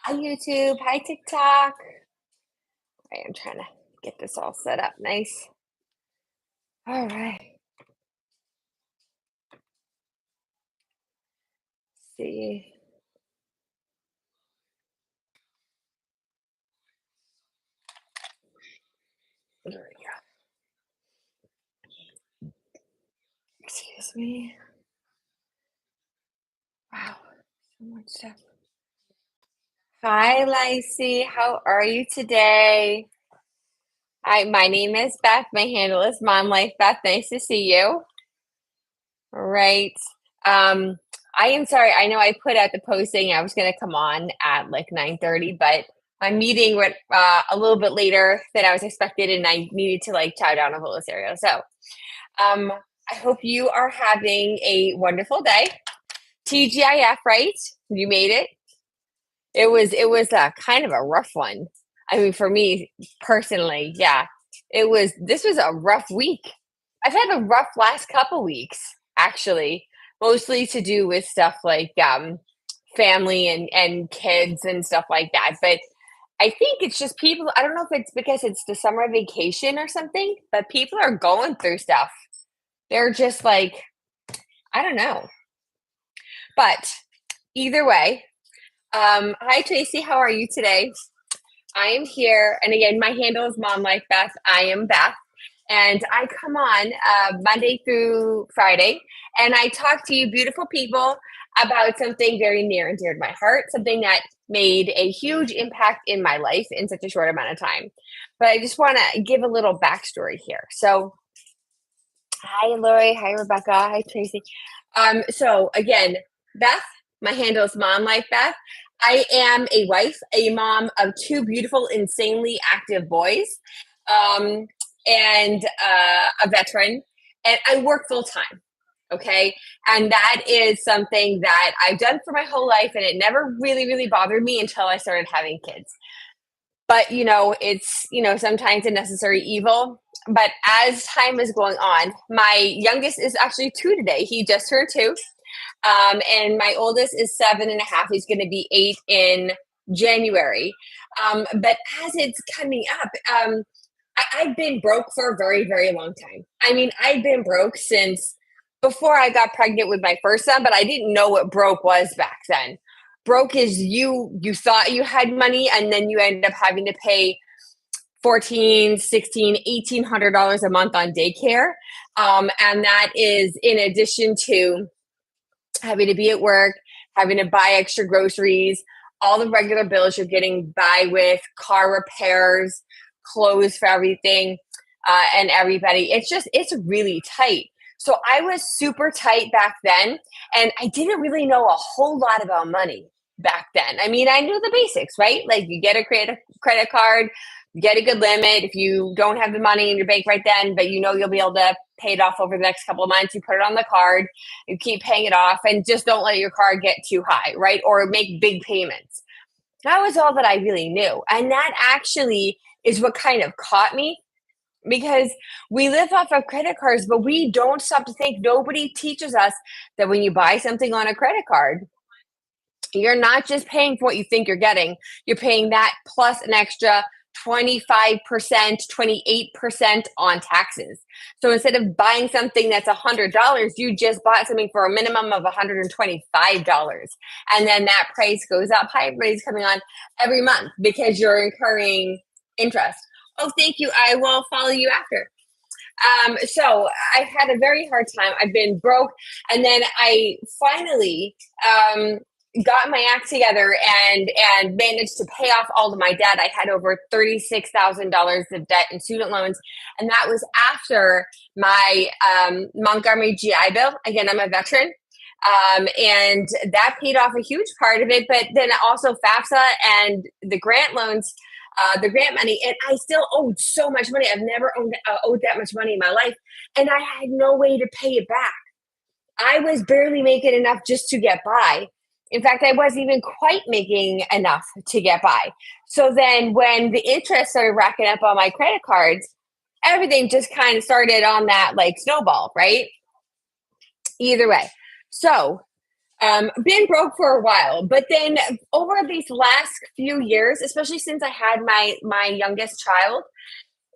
Hi, YouTube. Hi, TikTok. All right, I'm trying to get this all set up nice. All right. See. There we go. Excuse me. Wow. So much stuff. Hi, Lacey. How are you today? Hi, my name is Beth. My handle is Mom Life Beth. Nice to see you. All right. Um, I am sorry. I know I put out the posting. I was going to come on at like 9:30, but my meeting went a little bit later than I was expected, and I needed to like chow down a whole area. So, um, I hope you are having a wonderful day. TGIF, right? You made it. It was kind of a rough one. I mean, for me personally, yeah. This was a rough week. I've had a rough last couple weeks, actually, mostly to do with stuff like family and kids and stuff like that. But I think it's just people, I don't know if it's because it's the summer vacation or something, but people are going through stuff. They're just like, I don't know. But either way, hi Tracy, how are you today? I am here, and again, my handle is Mom Life Beth. I am Beth, and I come on Monday through Friday, and I talk to you, beautiful people, about something very near and dear to my heart, something that made a huge impact in my life in such a short amount of time. But I just want to give a little backstory here. So, hi, Lori. Hi, Rebecca. Hi, Tracy. So again, Beth, my handle is Mom Life Beth. I am a wife, a mom of two beautiful, insanely active boys, um, and a veteran, and I work full time. Okay. And that is something that I've done for my whole life, and it never really, really bothered me until I started having kids. But, it's, sometimes a necessary evil. But as time is going on, my youngest is actually two today. He just turned two. And my oldest is 7.5. He's going to be 8 in January. But as it's coming up, I've been broke for a very, very long time. I mean, I've been broke since before I got pregnant with my first son, but I didn't know what broke was back then. Broke is you thought you had money, and then you end up having to pay 14, 16, $1,800 a month on daycare. And that is in addition to having to be at work, having to buy extra groceries, all the regular bills you're getting by with, car repairs, clothes for everything, and everybody. It's really tight. So I was super tight back then, and I didn't really know a whole lot about money back then. I mean, I knew the basics, right? Like you get a credit card, get a good limit. If you don't have the money in your bank right then, but you'll be able to pay it off over the next couple of months, you put it on the card, you keep paying it off, and just don't let your card get too high, right? Or make big payments. That was all that I really knew. And that actually is what kind of caught me, because we live off of credit cards, but we don't stop to think. Nobody teaches us that when you buy something on a credit card, you're not just paying for what you think you're getting. You're paying that plus an extra 25%, 28% on taxes. So instead of buying something that's $100, you just bought something for a minimum of $125. And then that price goes up. Hi, everybody's coming on every month because you're incurring interest. Oh, thank you. I will follow you after. So I've had a very hard time. I've been broke. And then I finally got my act together and managed to pay off all of my debt. I had over $36,000 of debt and student loans. And that was after my Montgomery GI Bill. Again, I'm a veteran. And that paid off a huge part of it. But then also FAFSA and the grant loans, the grant money, and I still owed so much money. I've never owed that much money in my life, and I had no way to pay it back. I was barely making enough just to get by. In fact, I wasn't even quite making enough to get by. So then when the interest started racking up on my credit cards, everything just kind of started on that like snowball, right? Either way. So Been broke for a while, but then over these last few years, especially since I had my youngest child,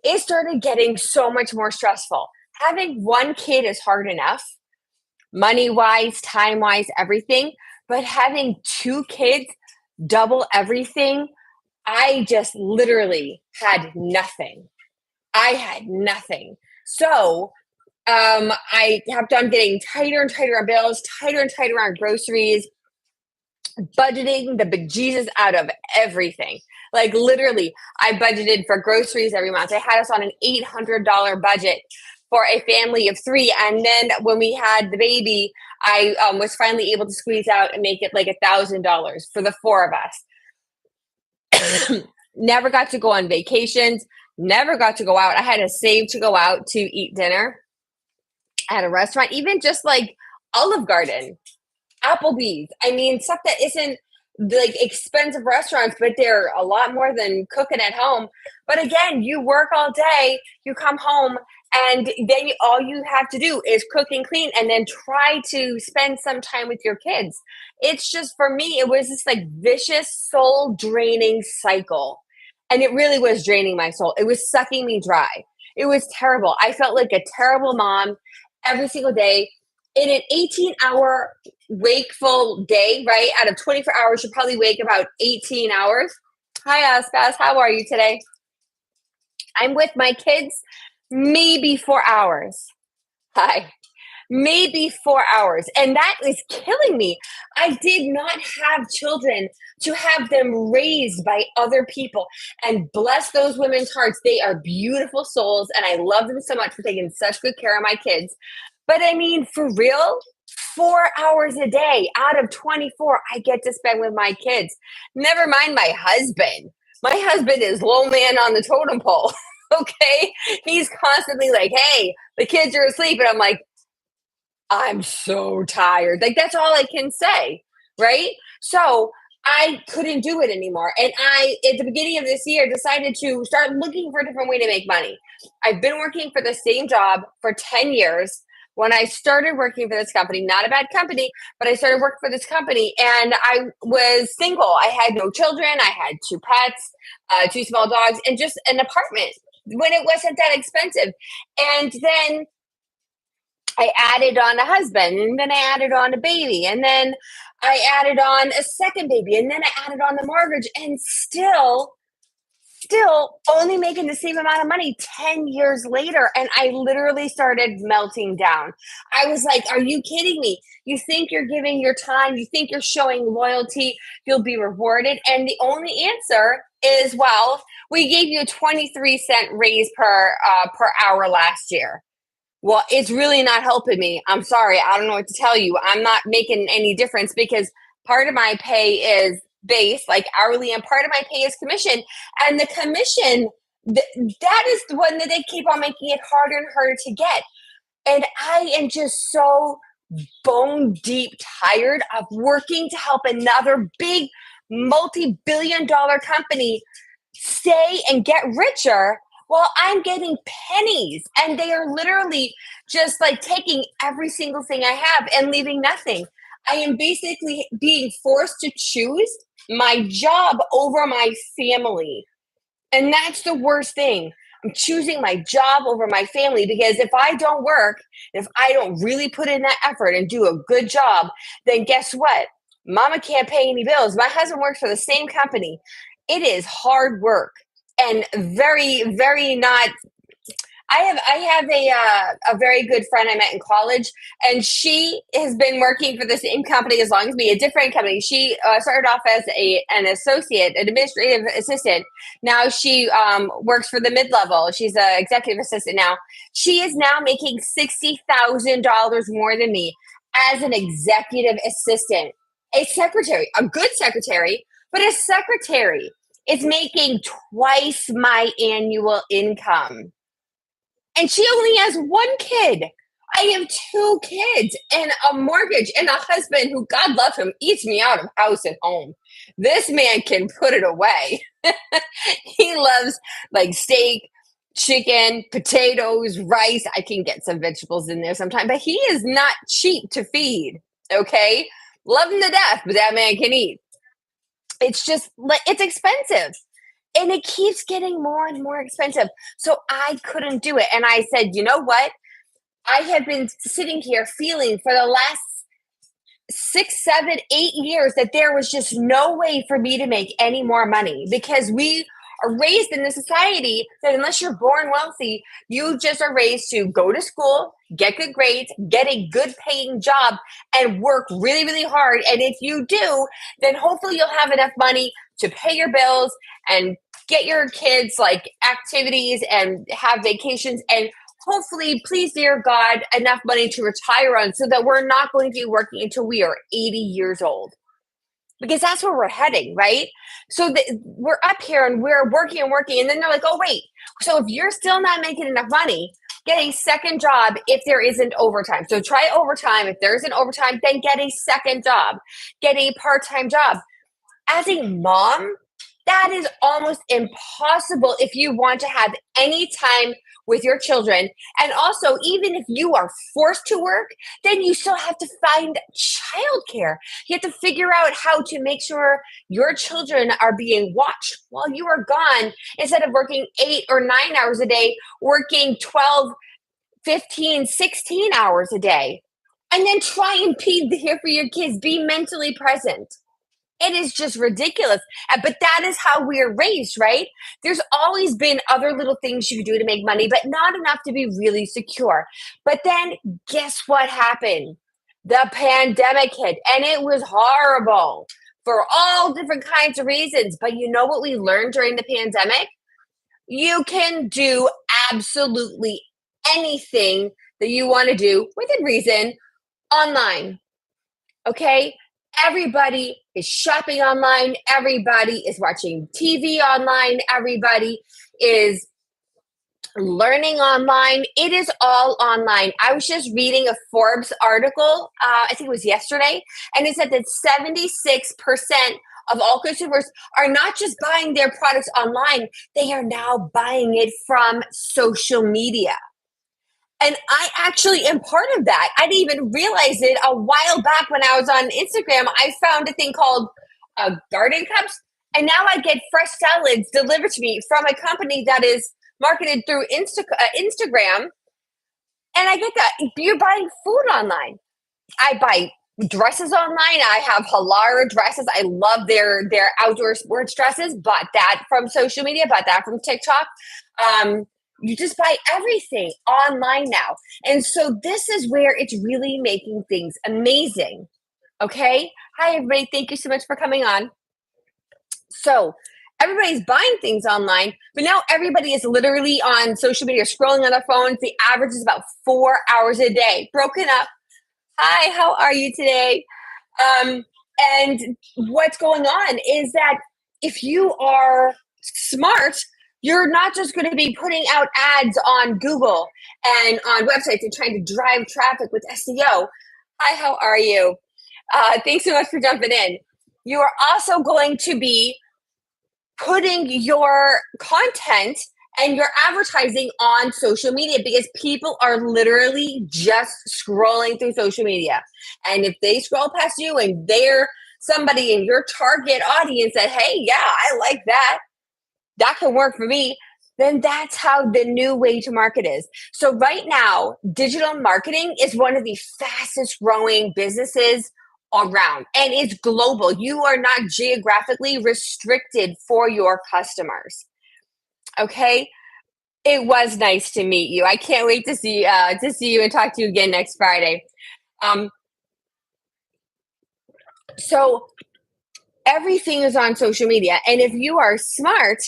it started getting so much more stressful. Having one kid is hard enough, money wise, time wise, everything. But having two kids, double everything, I just literally had nothing. I had nothing. So I kept on getting tighter and tighter on bills, tighter and tighter on groceries, budgeting the bejesus out of everything. Like literally, I budgeted for groceries every month. I had us on an $800 budget for a family of three, and then when we had the baby, I was finally able to squeeze out and make it like $1,000 for the four of us. Never got to go on vacations. Never got to go out. I had to save to go out to eat dinner at a restaurant, even just like Olive Garden, Applebee's. I mean, stuff that isn't like expensive restaurants, but they're a lot more than cooking at home. But again, you work all day, you come home, and then all you have to do is cook and clean and then try to spend some time with your kids. It's just for me, it was this like vicious, soul draining cycle. And it really was draining my soul. It was sucking me dry. It was terrible. I felt like a terrible mom every single day in an 18-hour wakeful day, right? Out of 24 hours, you probably wake about 18 hours. Hi, Spaz. How are you today? I'm with my kids maybe 4 hours. Hi. Maybe 4 hours. And that is killing me. I did not have children to have them raised by other people. And bless those women's hearts. They are beautiful souls. And I love them so much for taking such good care of my kids. But I mean, for real, 4 hours a day out of 24, I get to spend with my kids. Never mind my husband. My husband is low man on the totem pole. Okay. He's constantly like, hey, the kids are asleep. And I'm like, I'm so tired. Like, that's all I can say. Right. So I couldn't do it anymore. And I, at the beginning of this year, decided to start looking for a different way to make money. I've been working for the same job for 10 years. When I started working for this company, not a bad company, but I started working for this company and I was single. I had no children. I had two pets, two small dogs, and just an apartment when it wasn't that expensive. And then I added on a husband, and then I added on a baby, and then I added on a second baby, and then I added on the mortgage, and still only making the same amount of money 10 years later. And I literally started melting down. I was like, are you kidding me? You think you're giving your time, you think you're showing loyalty, you'll be rewarded. And the only answer is, well, we gave you a 23-cent raise per hour last year. Well, it's really not helping me. I'm sorry. I don't know what to tell you. I'm not making any difference because part of my pay is base, like hourly, and part of my pay is commission. And the commission, that is the one that they keep on making it harder and harder to get. And I am just so bone deep tired of working to help another big multi-billion dollar company stay and get richer while I'm getting pennies. And they are literally just like taking every single thing I have and leaving nothing. I am basically being forced to choose my job over my family. And that's the worst thing. I'm choosing my job over my family because if I don't work, if I don't really put in that effort and do a good job, then guess what? Mama can't pay any bills. My husband works for the same company. It is hard work and very, very not. I have a very good friend I met in college, and she has been working for the same company as long as me, a different company. She started off as an associate, an administrative assistant. Now she works for the mid level. She's an executive assistant now. She is now making $60,000 more than me as an executive assistant, a secretary, a good secretary, but a secretary is making twice my annual income. And she only has one kid. I have two kids and a mortgage and a husband who, God love him, eats me out of house and home. This man can put it away. He loves like steak, chicken, potatoes, rice. I can get some vegetables in there sometime, but he is not cheap to feed. Okay. Love him to death, but that man can eat. It's just like it's expensive. And it keeps getting more and more expensive. So I couldn't do it. And I said, you know what? I have been sitting here feeling for the last 6, 7, 8 years that there was just no way for me to make any more money because we are raised in a society that unless you're born wealthy, you just are raised to go to school, get good grades, get a good paying job, and work really, really hard. And if you do, then hopefully you'll have enough money to pay your bills and get your kids like activities and have vacations and hopefully, please, dear God, enough money to retire on so that we're not going to be working until we are 80 years old. Because that's where we're heading, right? So we're up here and we're working and working. And then they're like, oh, wait. So if you're still not making enough money, get a second job if there isn't overtime. So try overtime. If there isn't overtime, then get a second job. Get a part-time job. As a mom, that is almost impossible if you want to have any time with your children. And also, even if you are forced to work, then you still have to find childcare. You have to figure out how to make sure your children are being watched while you are gone instead of working 8 or 9 hours a day, working 12, 15, 16 hours a day. And then try and be here for your kids. Be mentally present. It is just ridiculous. But that is how we're raised, right? There's always been other little things you can do to make money, but not enough to be really secure. But then guess what happened? The pandemic hit and it was horrible for all different kinds of reasons. But you know what we learned during the pandemic? You can do absolutely anything that you want to do within reason online. Okay? Everybody is shopping online. Everybody is watching TV online. Everybody is learning online. It is all online. I was just reading a Forbes article, I think it was yesterday, and it said that 76% of all consumers are not just buying their products online, they are now buying it from social media. And I actually am part of that. I didn't even realize it a while back when I was on Instagram. I found a thing called garden cups. And now I get fresh salads delivered to me from a company that is marketed through Instagram. And I get that. You're buying food online. I buy dresses online. I have Halara dresses. I love their outdoor sports dresses. Bought that from social media. Bought that from TikTok. You just buy everything online now. And so this is where it's really making things amazing. Okay. Hi, everybody. Thank you so much for coming on. So everybody's buying things online, but now everybody is literally on social media, scrolling on their phones. The average is about 4 hours a day, broken up. Hi, how are you today? And what's going on is that if you are smart, you're not just going to be putting out ads on Google and on websites and trying to drive traffic with SEO. Hi, how are you? Thanks so much for jumping in. You are also going to be putting your content and your advertising on social media because people are literally just scrolling through social media. And if they scroll past you and they're somebody in your target audience that, hey, yeah, I like that can work for me, then that's how the new way to market is. So right now, digital marketing is one of the fastest growing businesses around, and it's global. You are not geographically restricted for your customers. Okay. It was nice to meet you. I can't wait to see you and talk to you again next Friday. So everything is on social media, and if you are smart,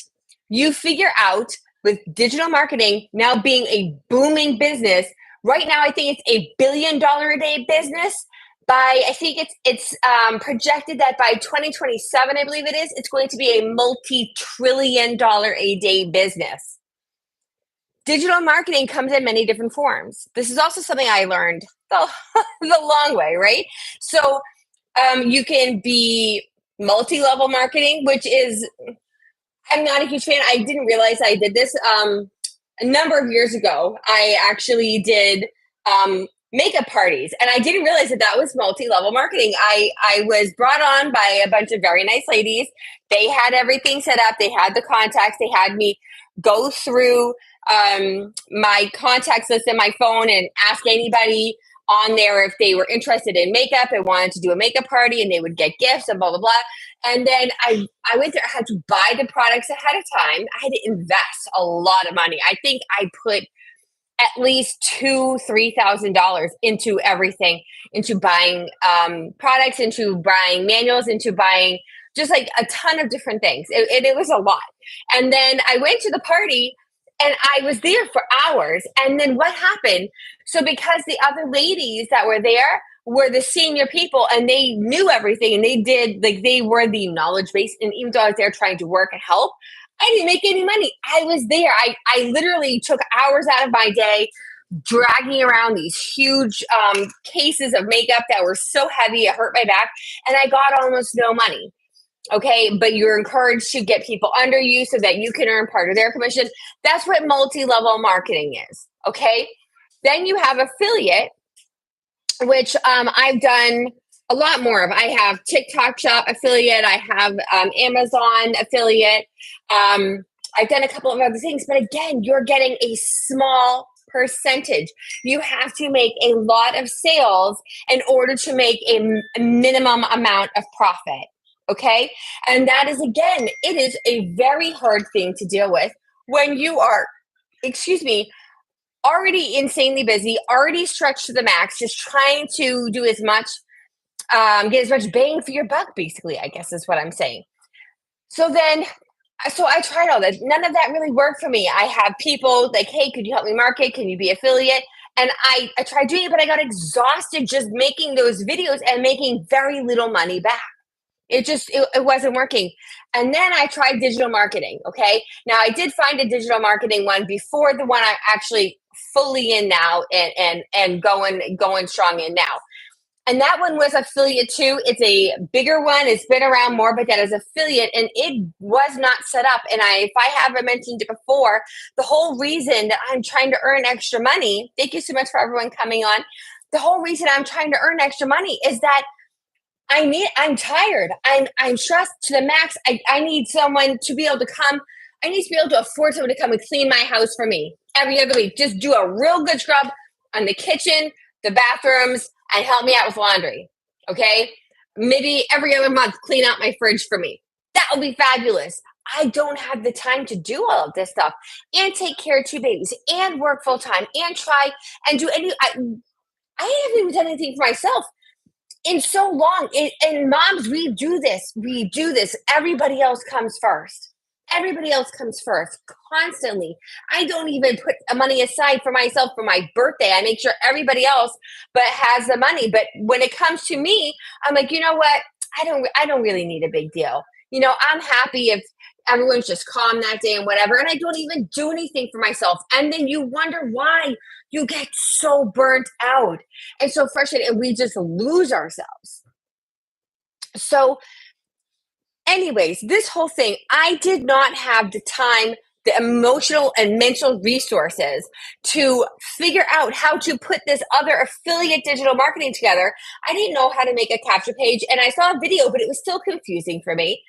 you figure out with digital marketing now being a booming business. Right now, I think it's $1 billion a day business. I think it's projected that by 2027, I believe it is, it's going to be a multi-trillion-dollar a day business. Digital marketing comes in many different forms. This is also something I learned the long way, right? So you can be multi-level marketing, which is, I'm not a huge fan. I didn't realize I did this a number of years ago. I actually did makeup parties. And I didn't realize that that was multi-level marketing. I was brought on by a bunch of very nice ladies. They had everything set up. They had the contacts. They had me go through my contacts list in my phone and ask anybody on there if they were interested in makeup and wanted to do a makeup party, and they would get gifts and blah, blah, blah. And then I went there. I had to buy the products ahead of time. I had to invest a lot of money. I think I put at least $2,000-3,000 into everything, into buying products, into buying manuals, into buying just like a ton of different things. It was a lot. And then I went to the party and I was there for hours. And then what happened? So because the other ladies that were there were the senior people and they knew everything and they did, like, they were the knowledge base. And even though I was there trying to work and help, I didn't make any money. I was there. I literally took hours out of my day dragging around these huge cases of makeup that were so heavy it hurt my back, and I got almost no money. Okay, but you're encouraged to get people under you so that you can earn part of their commission. That's what multi-level marketing is. Okay, then you have affiliate, which I've done a lot more of. I have TikTok shop affiliate. I have Amazon affiliate. I've done a couple of other things, but again, you're getting a small percentage. You have to make a lot of sales in order to make a minimum amount of profit. Okay. And that is, again, it is a very hard thing to deal with when you are, already insanely busy, already stretched to the max, just trying to do as much, get as much bang for your buck, basically, I guess is what I'm saying. So I tried all that. None of that really worked for me. I have people like, hey, could you help me market? Can you be affiliate? And I tried doing it, but I got exhausted just making those videos and making very little money back. It wasn't working. And then I tried digital marketing. Okay. Now I did find a digital marketing one before the one I'm actually fully in now and going strong in now. And that one was affiliate too. It's a bigger one. It's been around more, but that is affiliate, and it was not set up. And if I haven't mentioned it before, the whole reason that I'm trying to earn extra money, thank you so much for everyone coming on. The whole reason I'm trying to earn extra money is that I'm tired. I'm stressed to the max. I need someone to be able to come. I need to be able to afford someone to come and clean my house for me every other week. Just do a real good scrub on the kitchen, the bathrooms, and help me out with laundry. Okay? Maybe every other month, clean out my fridge for me. That would be fabulous. I don't have the time to do all of this stuff and take care of 2 babies and work full time and try and do any. I haven't even done anything for myself in so long. And moms, we do this. We do this. Everybody else comes first. Everybody else comes first constantly. I don't even put money aside for myself for my birthday. I make sure everybody else but has the money. But when it comes to me, I'm like, you know what? I don't really need a big deal. I'm happy if everyone's just calm that day and whatever. And I don't even do anything for myself. And then you wonder why you get so burnt out and so frustrated, and we just lose ourselves. So anyways, this whole thing, I did not have the time, the emotional and mental resources to figure out how to put this other affiliate digital marketing together. I didn't know how to make a capture page, and I saw a video, but it was still confusing for me.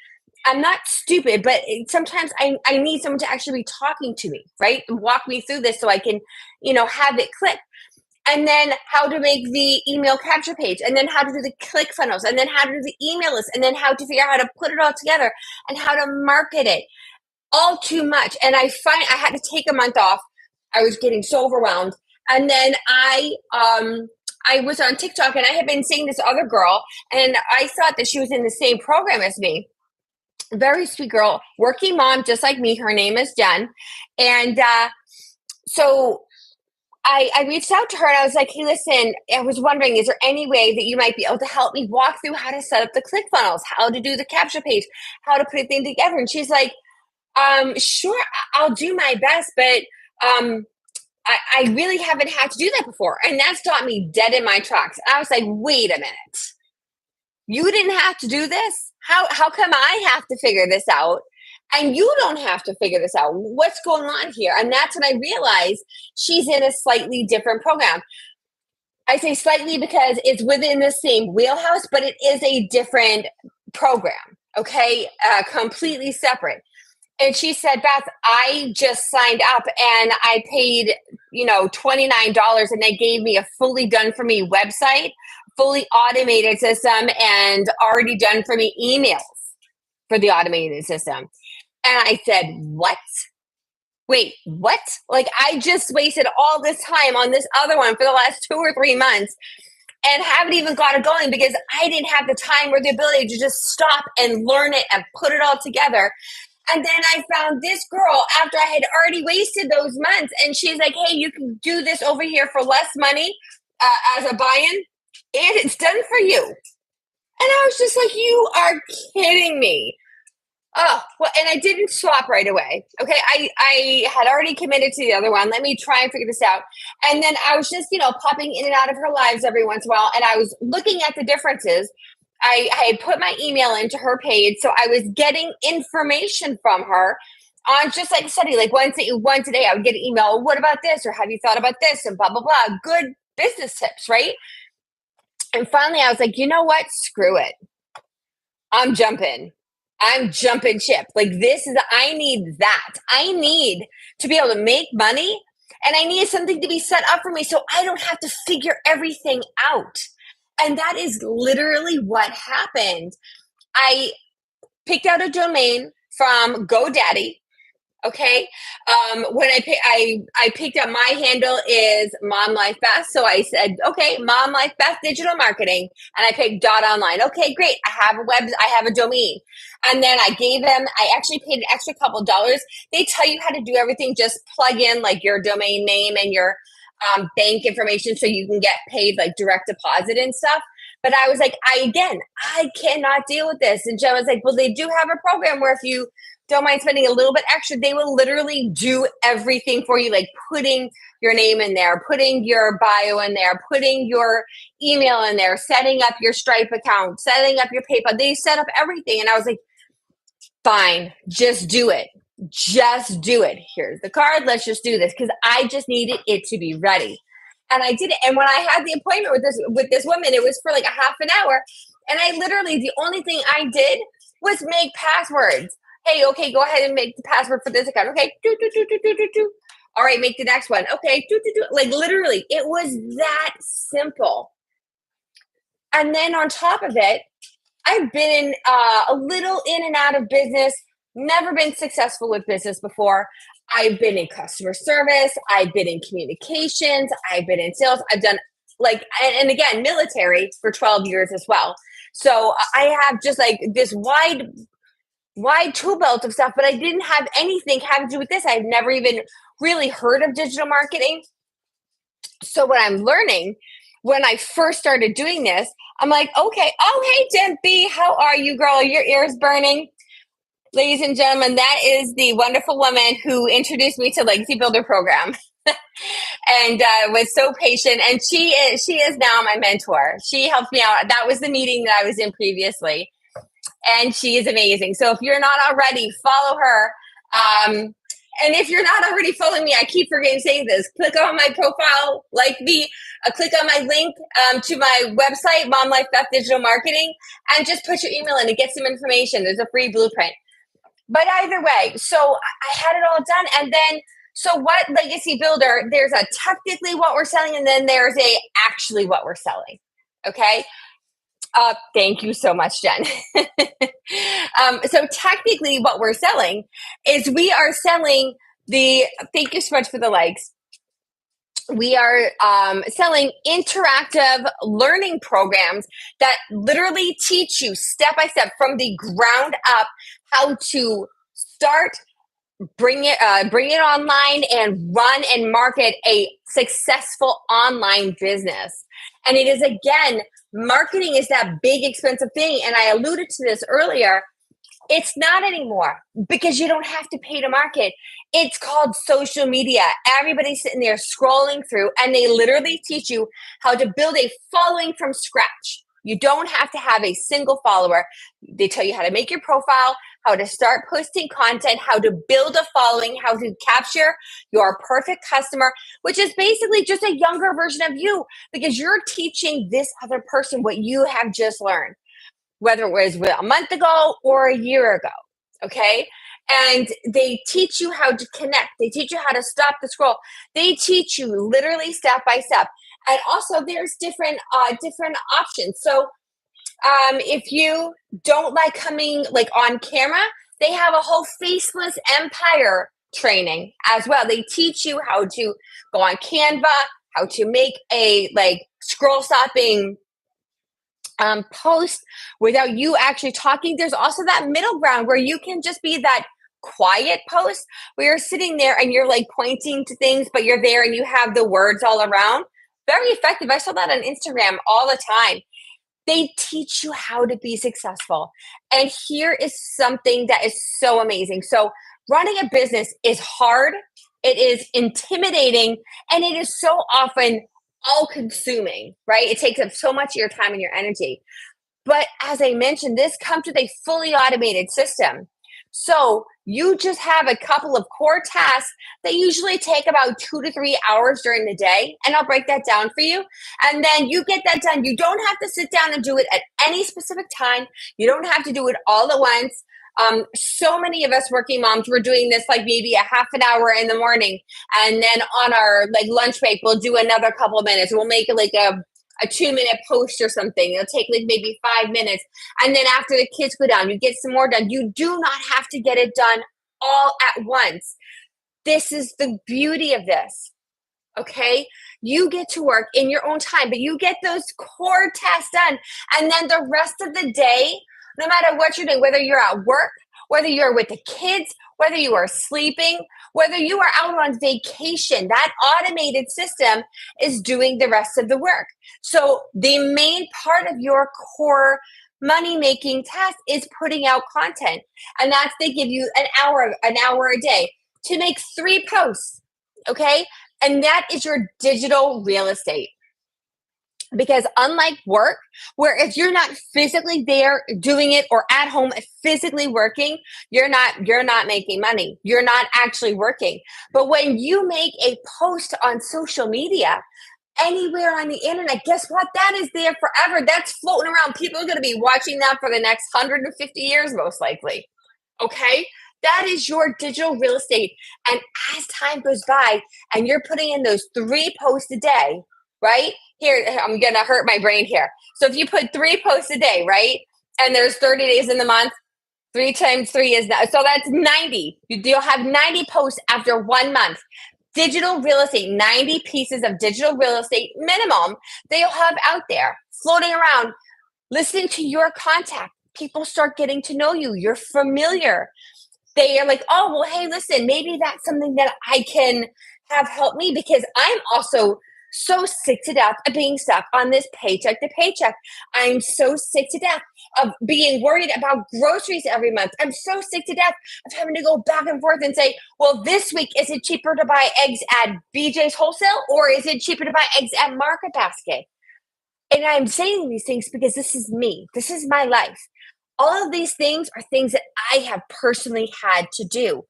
I'm not stupid, but sometimes I need someone to actually be talking to me, right? Walk me through this so I can, have it click. And then how to make the email capture page, and then how to do the click funnels, and then how to do the email list, and then how to figure out how to put it all together and how to market it. All too much. And I had to take a month off. I was getting so overwhelmed. And then I was on TikTok, and I had been seeing this other girl, and I thought that she was in the same program as me. Very sweet girl, working mom, just like me. Her name is Jen. And so I reached out to her, and I was like, hey, listen, I was wondering, is there any way that you might be able to help me walk through how to set up the click funnels, how to do the capture page, how to put a thing together? And she's like, sure, I'll do my best, but I really haven't had to do that before. And that stopped me dead in my tracks. I was like, wait a minute. You didn't have to do this? How come I have to figure this out? And you don't have to figure this out. What's going on here? And that's when I realized she's in a slightly different program. I say slightly because it's within the same wheelhouse, but it is a different program. Okay, completely separate. And she said, Beth, I just signed up and I paid, $29 and they gave me a fully done for me website, fully automated system, and already done for me emails for the automated system. And I said, what? Wait, what? Like, I just wasted all this time on this other one for the last 2 or 3 months and haven't even got it going because I didn't have the time or the ability to just stop and learn it and put it all together. And then I found this girl after I had already wasted those months. And she's like, hey, you can do this over here for less money as a buy in, and it's done for you. And I was just like, you are kidding me. Oh, well, and I didn't swap right away. Okay. I had already committed to the other one. Let me try and figure this out. And then I was just, popping in and out of her lives every once in a while. And I was looking at the differences. I had put my email into her page. So I was getting information from her on just like study, like once a day, I would get an email. What about this? Or have you thought about this? And blah, blah, blah. Good business tips, right? And finally I was like, you know what? Screw it. I'm jumping ship. Like I need that. I need to be able to make money and I need something to be set up for me so I don't have to figure everything out. And that is literally what happened. I picked out a domain from GoDaddy. Okay. When I picked up my handle is Mom Life Beth. So I said, okay, Mom Life Beth Digital Marketing. And I picked .online. Okay, great. I have a domain. And then I gave them, I actually paid an extra couple dollars. They tell you how to do everything. Just plug in like your domain name and your bank information so you can get paid like direct deposit and stuff. But I was like, I cannot deal with this. And Jen was like, well, they do have a program where if you don't mind spending a little bit extra, they will literally do everything for you, like putting your name in there, putting your bio in there, putting your email in there, setting up your Stripe account, setting up your PayPal. They set up everything. And I was like, fine, just do it. Just do it. Here's the card. Let's just do this because I just needed it to be ready. And I did it. And when I had the appointment with this woman, it was for like a half an hour. And I literally, the only thing I did was make passwords. Hey, okay, go ahead and make the password for this account. Okay, do. All right, make the next one. Okay, do. Like literally, it was that simple. And then on top of it, I've been a little in and out of business, never been successful with business before. I've been in customer service. I've been in communications. I've been in sales. I've done and again, military for 12 years as well. So I have just like this wide tool belt of stuff, but I didn't have anything having to do with this. I've never even really heard of digital marketing. So what I'm learning when I first started doing this, I'm like, okay, oh, hey, Dimpy, how are you, girl? Are your ears burning? Ladies and gentlemen, that is the wonderful woman who introduced me to Legacy Builder Program and was so patient. And she is now my mentor. She helped me out. That was the meeting that I was in previously. And she is amazing. So if you're not already, follow her. And if you're not already following me, I keep forgetting saying this. Click on my profile, like me, click on my link to my website, Mom Life Beth Digital Marketing, and just put your email in and get some information. There's a free blueprint. But either way, so I had it all done. And then, so what Legacy Builder, there's a technically what we're selling, and then there's a actually what we're selling. Okay. Thank you so much, Jen. So technically what we're selling is we are selling thank you so much for the likes. We are selling interactive learning programs that literally teach you step by step from the ground up how to start, bring it online and run and market a successful online business. And it is, again, marketing is that big expensive thing. And I alluded to this earlier. It's not anymore because you don't have to pay to market. It's called social media. Everybody's sitting there scrolling through and they literally teach you how to build a following from scratch. You don't have to have a single follower. They tell you how to make your profile, how to start posting content, how to build a following, how to capture your perfect customer, which is basically just a younger version of you because you're teaching this other person what you have just learned, whether it was a month ago or a year ago. Okay. And they teach you how to connect. They teach you how to stop the scroll. They teach you literally step by step. And also there's different options. So if you don't like coming like on camera, they have a whole faceless empire training as well. They teach you how to go on Canva, how to make a like scroll stopping post without you actually talking. There's also that middle ground where you can just be that quiet post where you're sitting there and you're like pointing to things, but you're there and you have the words all around. Very effective. I saw that on Instagram all the time. They teach you how to be successful. And here is something that is so amazing. So, running a business is hard, it is intimidating, and it is so often all consuming, right? It takes up so much of your time and your energy. But as I mentioned, this comes with a fully automated system. So you just have a couple of core tasks that usually take about 2 to 3 hours during the day. And I'll break that down for you. And then you get that done. You don't have to sit down and do it at any specific time. You don't have to do it all at once. So many of us working moms, we're doing this like maybe a half an hour in the morning. And then on our like lunch break, we'll do another couple of minutes. We'll make it like a 2 minute post or something. It'll take like maybe 5 minutes. And then after the kids go down, you get some more done. You do not have to get it done all at once. This is the beauty of this. Okay. You get to work in your own time, but you get those core tasks done. And then the rest of the day, no matter what you're doing, whether you're at work, whether you're with the kids, whether you are sleeping, whether you are out on vacation, that automated system is doing the rest of the work. So the main part of your core money making task is putting out content. And that's they give you an hour a day to make 3 posts. Okay. And that is your digital real estate. Because unlike work, where if you're not physically there doing it or at home physically working, you're not making money. You're not actually working. But when you make a post on social media, anywhere on the internet, guess what? That is there forever. That's floating around. People are going to be watching that for the next 150 years, most likely. Okay? That is your digital real estate. And as time goes by and you're putting in those 3 posts a day, right? Here, I'm going to hurt my brain here. So if you put 3 posts a day, right? And there's 30 days in the month, 3 times 3 is, so that's 90. You'll have 90 posts after 1 month. Digital real estate, 90 pieces of digital real estate minimum that you'll have out there floating around, listening to your contact. People start getting to know you. You're familiar. They are like, oh, well, hey, listen, maybe that's something that I can have help me because I'm also so sick to death of being stuck on this paycheck to paycheck. I'm so sick to death of being worried about groceries every month. I'm so sick to death of having to go back and forth and say, well, this week, is it cheaper to buy eggs at BJ's Wholesale or is it cheaper to buy eggs at Market Basket? And I'm saying these things because this is me. This is my life. All of these things are things that I have personally had to do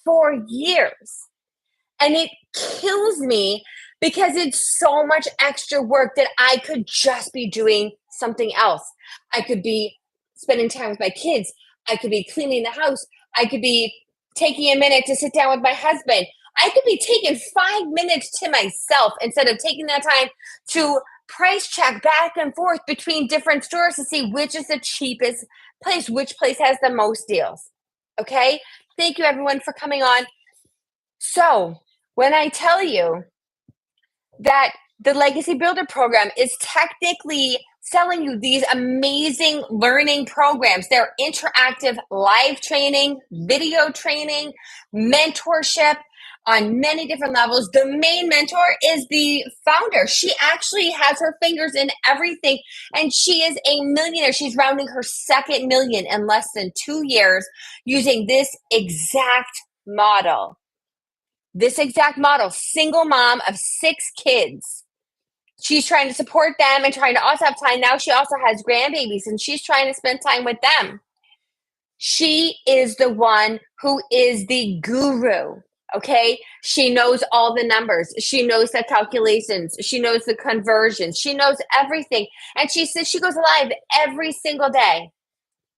for years. And it kills me because it's so much extra work that I could just be doing something else. I could be spending time with my kids. I could be cleaning the house. I could be taking a minute to sit down with my husband. I could be taking 5 minutes to myself instead of taking that time to price check back and forth between different stores to see which is the cheapest place, which place has the most deals. Okay? Thank you everyone for coming on. So, when I tell you that the Legacy Builder program is technically selling you these amazing learning programs, they're interactive live training, video training, mentorship on many different levels. The main mentor is the founder. She actually has her fingers in everything, and she is a millionaire. She's rounding her 2nd million in less than 2 years using this exact model. This exact model, single mom of 6 kids. She's trying to support them and trying to also have time. Now she also has grandbabies and she's trying to spend time with them. She is the one who is the guru. Okay. She knows all the numbers. She knows the calculations. She knows the conversions. She knows everything. And she says she goes live every single day,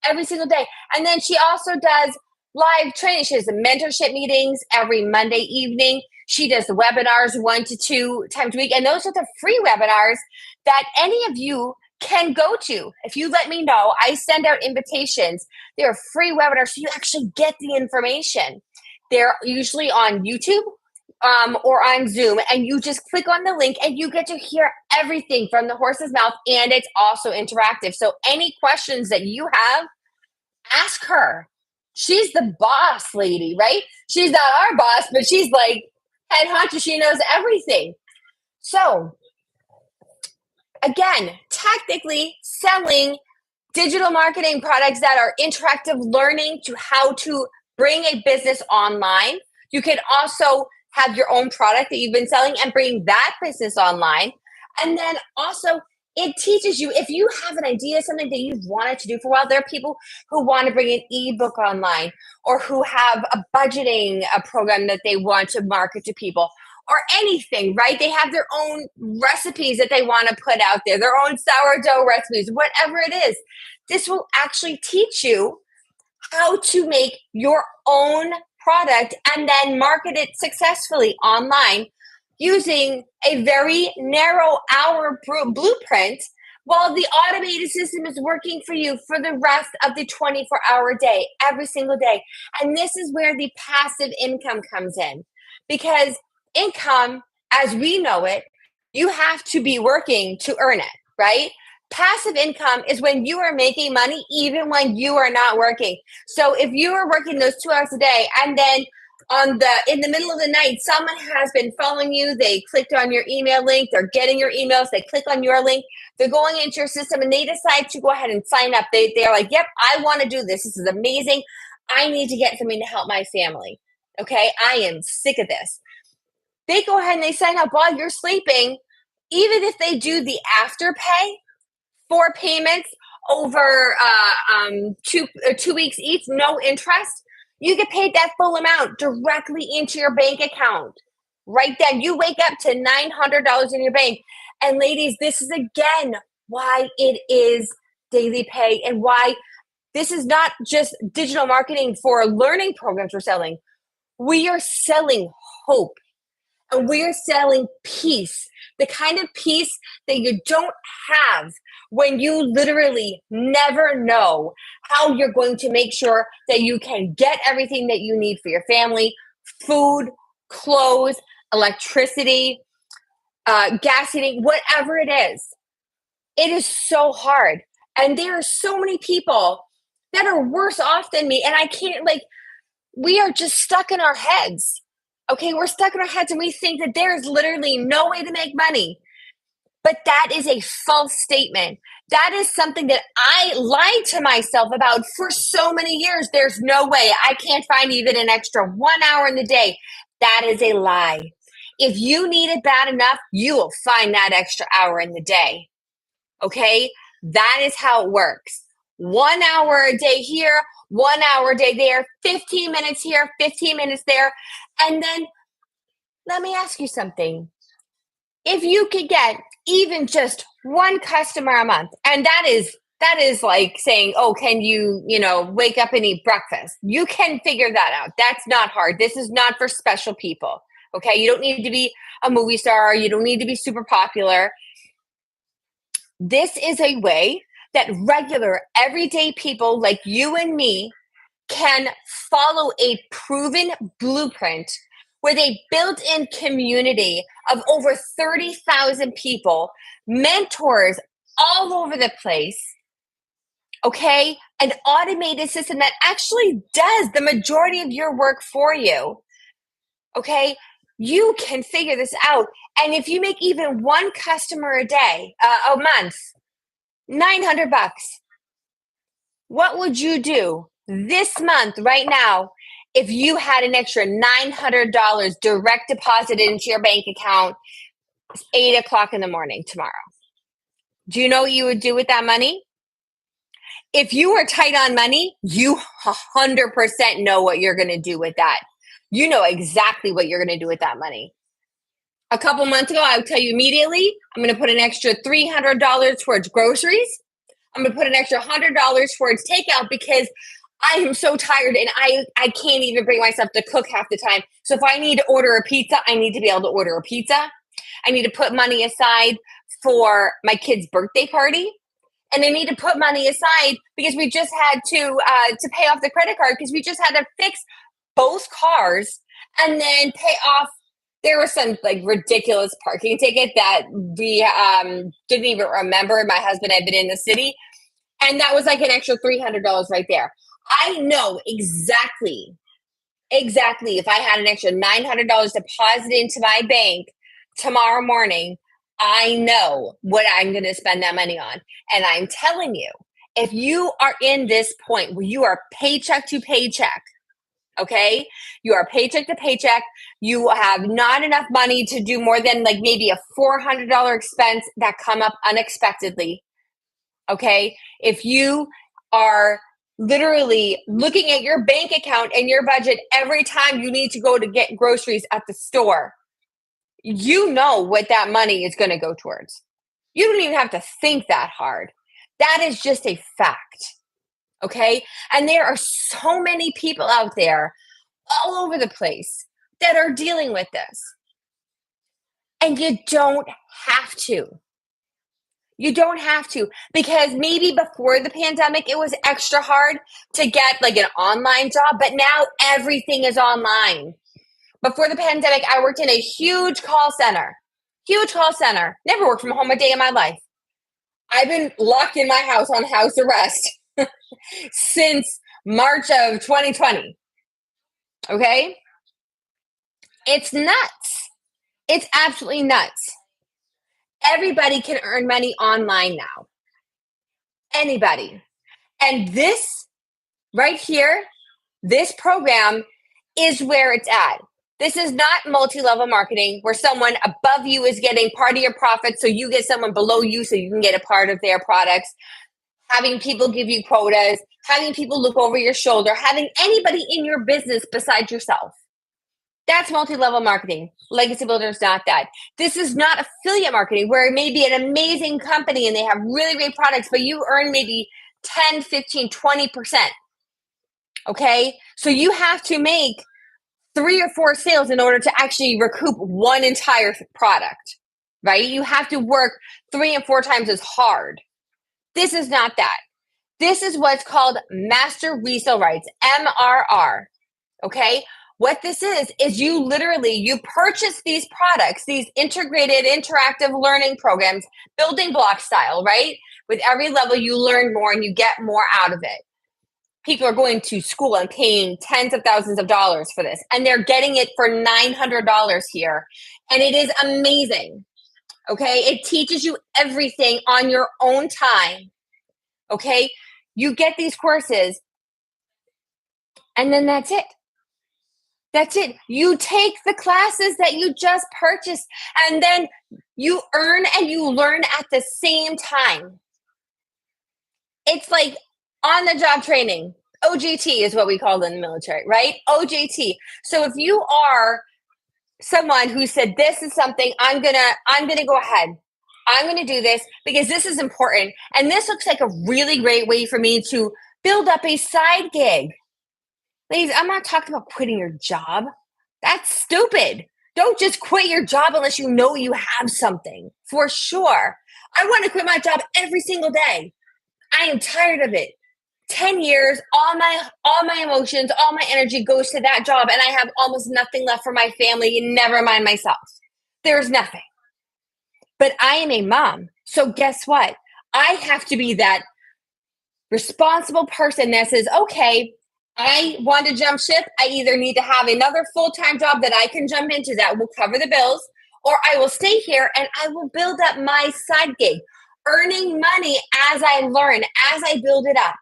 every single day. And then she also does live training. She does the mentorship meetings every Monday evening. She does the webinars 1 to 2 times a week. And those are the free webinars that any of you can go to. If you let me know, I send out invitations. They're free webinars, so you actually get the information. They're usually on YouTube or on Zoom, and you just click on the link and you get to hear everything from the horse's mouth, and it's also interactive. So any questions that you have, ask her. She's the boss lady, right? She's not our boss, but she's like head honcho. She knows everything. So again, technically selling digital marketing products that are interactive learning to how to bring a business online. You can also have your own product that you've been selling and bring that business online. And then also it teaches you, if you have an idea, something that you've wanted to do for a while, there are people who want to bring an ebook online or who have a budgeting program that they want to market to people or anything, right? They have their own recipes that they want to put out there, their own sourdough recipes, whatever it is. This will actually teach you how to make your own product and then market it successfully online using a very narrow hour blueprint while the automated system is working for you for the rest of the 24-hour day, every single day. And this is where the passive income comes in, because income, as we know it, you have to be working to earn it, right? Passive income is when you are making money even when you are not working. So if you are working those 2 hours a day and then in the middle of the night, someone has been following you, they clicked on your email link, they're getting your emails, they click on your link, they're going into your system and they decide to go ahead and sign up. They're like, yep, I want to do this. This is amazing. I need to get something to help my family. Okay, I am sick of this. They go ahead and they sign up while you're sleeping. Even if they do the afterpay, 4 payments over 2 weeks each, no interest, you get paid that full amount directly into your bank account. Right then, you wake up to $900 in your bank. And ladies, this is again why it is daily pay and why this is not just digital marketing for learning programs we're selling. We are selling hope. And we're selling peace, the kind of peace that you don't have when you literally never know how you're going to make sure that you can get everything that you need for your family, food, clothes, electricity, gas heating, whatever it is. It is so hard. And there are so many people that are worse off than me. And I can't, we are just stuck in our heads. Okay, we're stuck in our heads and we think that there is literally no way to make money. But that is a false statement. That is something that I lied to myself about for so many years. There's no way. I can't find even an extra 1 hour in the day. That is a lie. If you need it bad enough, you will find that extra hour in the day. Okay, that is how it works. 1 hour a day here, 1 hour a day there, 15 minutes here, 15 minutes there. And then let me ask you something. If you could get even just one customer a month, and that is like saying, oh, can you, wake up and eat breakfast? You can figure that out. That's not hard. This is not for special people. Okay. You don't need to be a movie star. You don't need to be super popular. This is a way that regular, everyday people like you and me can follow a proven blueprint with a built-in community of over 30,000 people, mentors all over the place, okay? An automated system that actually does the majority of your work for you, okay? You can figure this out. And if you make even one customer a day, a month, $900, what would you do this month right now if you had an extra $900 direct deposited into your bank account It's 8 o'clock in the morning tomorrow. Do you know what you would do with that money? If you are tight on money, you 100% know what you're going to do with that. You know exactly what you're going to do with that money. A couple months ago, I would tell you immediately, I'm going to put an extra $300 towards groceries. I'm going to put an extra $100 towards takeout because I am so tired and I can't even bring myself to cook half the time. So if I need to order a pizza, I need to be able to order a pizza. I need to put money aside for my kid's birthday party. And I need to put money aside because we just had to pay off the credit card because we just had to fix both cars and then pay off. There was some like ridiculous parking ticket that we didn't even remember. My husband had been in the city, and that was like an extra $300 right there. I know exactly if I had an extra $900 deposited into my bank tomorrow morning, I know what I'm going to spend that money on. And I'm telling you, if you are in this point where you are paycheck to paycheck, okay, you are paycheck to paycheck, you have not enough money to do more than like maybe a $400 expense that come up unexpectedly, okay, if you are literally looking at your bank account and your budget every time you need to go to get groceries at the store, you know what that money is going to go towards. You don't even have to think that hard. That is just a fact. Okay. And there are so many people out there all over the place that are dealing with this. And you don't have to. You don't have to, because maybe before the pandemic, it was extra hard to get like an online job, but now everything is online. Before the pandemic, I worked in a huge call center. Never worked from home a day in my life. I've been locked in my house on house arrest since March of 2020. Okay? It's nuts. It's absolutely nuts. Everybody can earn money online now. Anybody. And this right here, this program is where it's at. This is not multi-level marketing where someone above you is getting part of your profits so you get someone below you so you can get a part of their products. Having people give you quotas, having people look over your shoulder, having anybody in your business besides yourself. That's multi-level marketing. Legacy Builder is not that. This is not affiliate marketing where it may be an amazing company and they have really great products, but you earn maybe 10, 15, 20%. Okay? So you have to make 3 or 4 sales in order to actually recoup one entire product, right? You have to work 3 and 4 times as hard. This is not that. This is what's called master resale rights, MRR. Okay? What this is you literally, you purchase these products, these integrated interactive learning programs, building block style, right? With every level, you learn more and you get more out of it. People are going to school and paying tens of thousands of dollars for this, and they're getting it for $900 here. And it is amazing. Okay? It teaches you everything on your own time. Okay? You get these courses, and then that's it. That's it. You take the classes that you just purchased, and then you earn and you learn at the same time. It's like on the job training. OJT is what we call it in the military, right? OJT. So if you are someone who said, this is something I'm gonna go ahead. I'm gonna do this because this is important. And this looks like a really great way for me to build up a side gig. Ladies, I'm not talking about quitting your job. That's stupid. Don't just quit your job unless you know you have something. For sure. I want to quit my job every single day. I am tired of it. 10 years, all my emotions, all my energy goes to that job, and I have almost nothing left for my family, never mind myself. There's nothing. But I am a mom. So guess what? I have to be that responsible person that says, okay, I want to jump ship. I either need to have another full-time job that I can jump into that will cover the bills, or I will stay here and I will build up my side gig, earning money as I learn, as I build it up.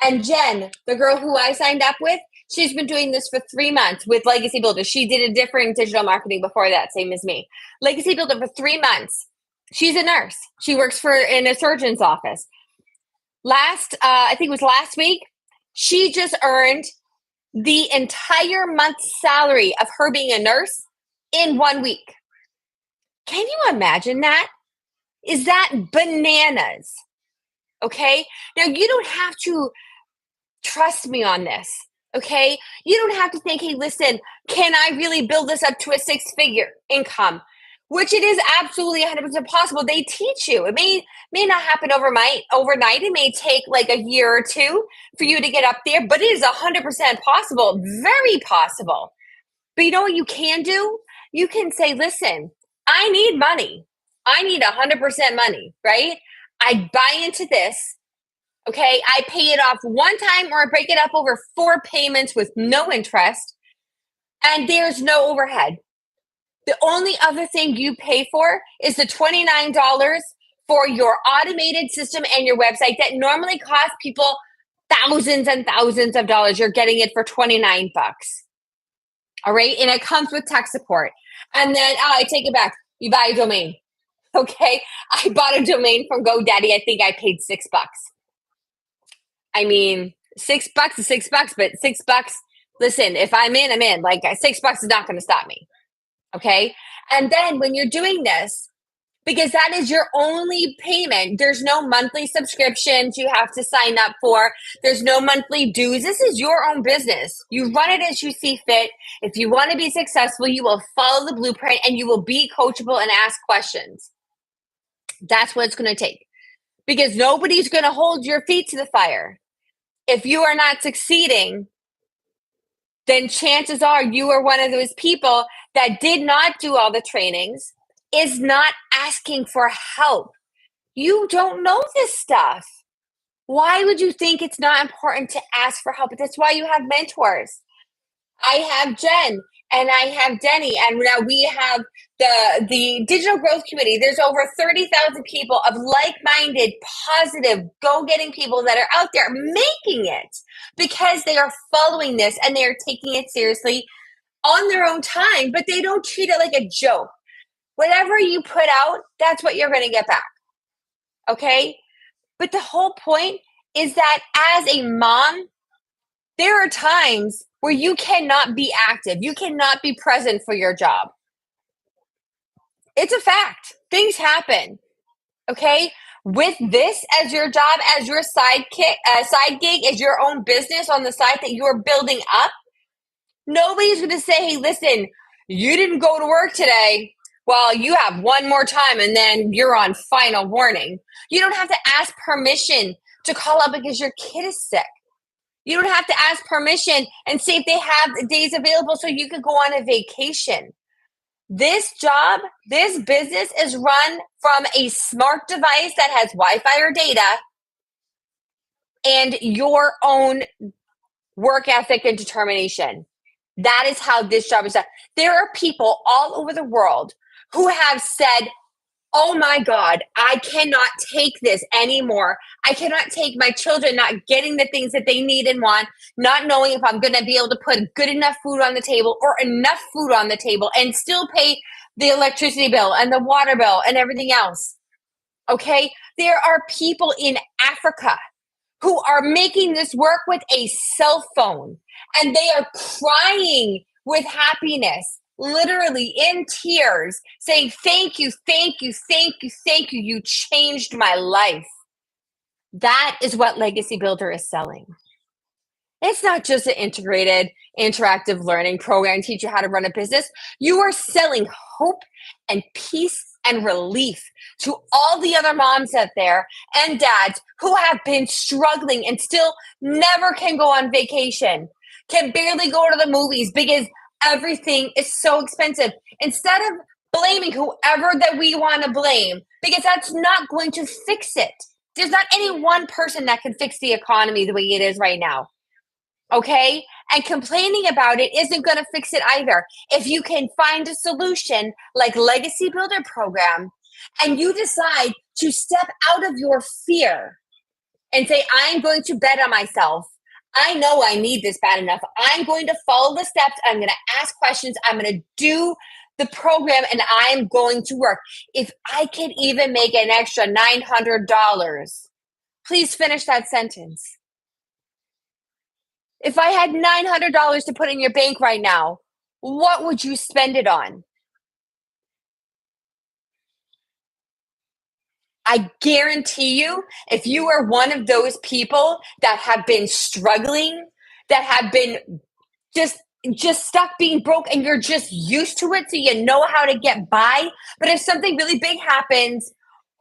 And Jen, the girl who I signed up with, She's been doing this for 3 months with Legacy Builder. She did a different digital marketing before that, same as me. Legacy Builder for 3 months. She's a nurse. She works in a surgeon's office. I think it was last week, she just earned the entire month's salary of her being a nurse in 1 week. Can you imagine that? Is that bananas? Okay. Now you don't have to trust me on this. Okay. You don't have to think, hey, listen, can I really build this up to a 6-figure income? Which it is absolutely 100% possible. They teach you. It may not happen overnight. It may take like a year or two for you to get up there, but it is 100% possible. Very possible. But you know what you can do? You can say, listen, I need money. I need 100% money, right? I buy into this. Okay. I pay it off one time or I break it up over 4 payments with no interest. And there's no overhead. The only other thing you pay for is the $29 for your automated system and your website that normally costs people thousands and thousands of dollars. You're getting it for $29. All right. And it comes with tech support. And then I take it back. You buy a domain. Okay. I bought a domain from GoDaddy. I think I paid $6. I mean, $6 is $6, but $6. Listen, if I'm in, I'm in. Like $6 is not going to stop me. Okay. And then when you're doing this, because that is your only payment, there's no monthly subscriptions you have to sign up for. There's no monthly dues. This is your own business. You run it as you see fit. If you want to be successful, you will follow the blueprint and you will be coachable and ask questions. That's what it's going to take, because nobody's going to hold your feet to the fire. If you are not succeeding, then chances are you are one of those people that did not do all the trainings, is not asking for help. You don't know this stuff. Why would you think it's not important to ask for help? But that's why you have mentors. I have Jen and I have Denny, and now we have the Digital Growth Committee. There's over 30,000 people of like-minded, positive, go-getting people that are out there making it because they are following this and they are taking it seriously on their own time, but they don't treat it like a joke. Whatever you put out, that's what you're going to get back. Okay? But the whole point is that as a mom, there are times where you cannot be active. You cannot be present for your job. It's a fact. Things happen. Okay? With this as your job, as your side gig, as your own business on the side that you're building up, nobody's going to say, hey, listen, you didn't go to work today. Well, you have one more time and then you're on final warning. You don't have to ask permission to call up because your kid is sick. You don't have to ask permission and see if they have days available so you could go on a vacation. This job, this business is run from a smart device that has Wi-Fi or data and your own work ethic and determination. That is how this job is done. There are people all over the world who have said, oh my God, I cannot take this anymore. I cannot take my children not getting the things that they need and want, not knowing if I'm going to be able to put good enough food on the table or enough food on the table and still pay the electricity bill and the water bill and everything else. Okay? There are people in Africa who are making this work with a cell phone, and they are crying with happiness, literally in tears, saying, thank you, thank you, thank you, thank you. You changed my life. That is what Legacy Builder is selling. It's not just an integrated, interactive learning program to teach you how to run a business. You are selling hope and peace and relief to all the other moms out there and dads who have been struggling and still never can go on vacation, can barely go to the movies because everything is so expensive. Instead of blaming whoever that we want to blame, because that's not going to fix it. There's not any one person that can fix the economy the way it is right now. Okay? And complaining about it isn't going to fix it either. If you can find a solution like Legacy Builder Program, and you decide to step out of your fear and say, I'm going to bet on myself. I know I need this bad enough. I'm going to follow the steps. I'm going to ask questions. I'm going to do the program and I'm going to work. If I could even make an extra $900, please finish that sentence. If I had $900 to put in your bank right now, what would you spend it on? I guarantee you, if you are one of those people that have been struggling, that have been just just stuck being broke and you're just used to it so you know how to get by, but if something really big happens,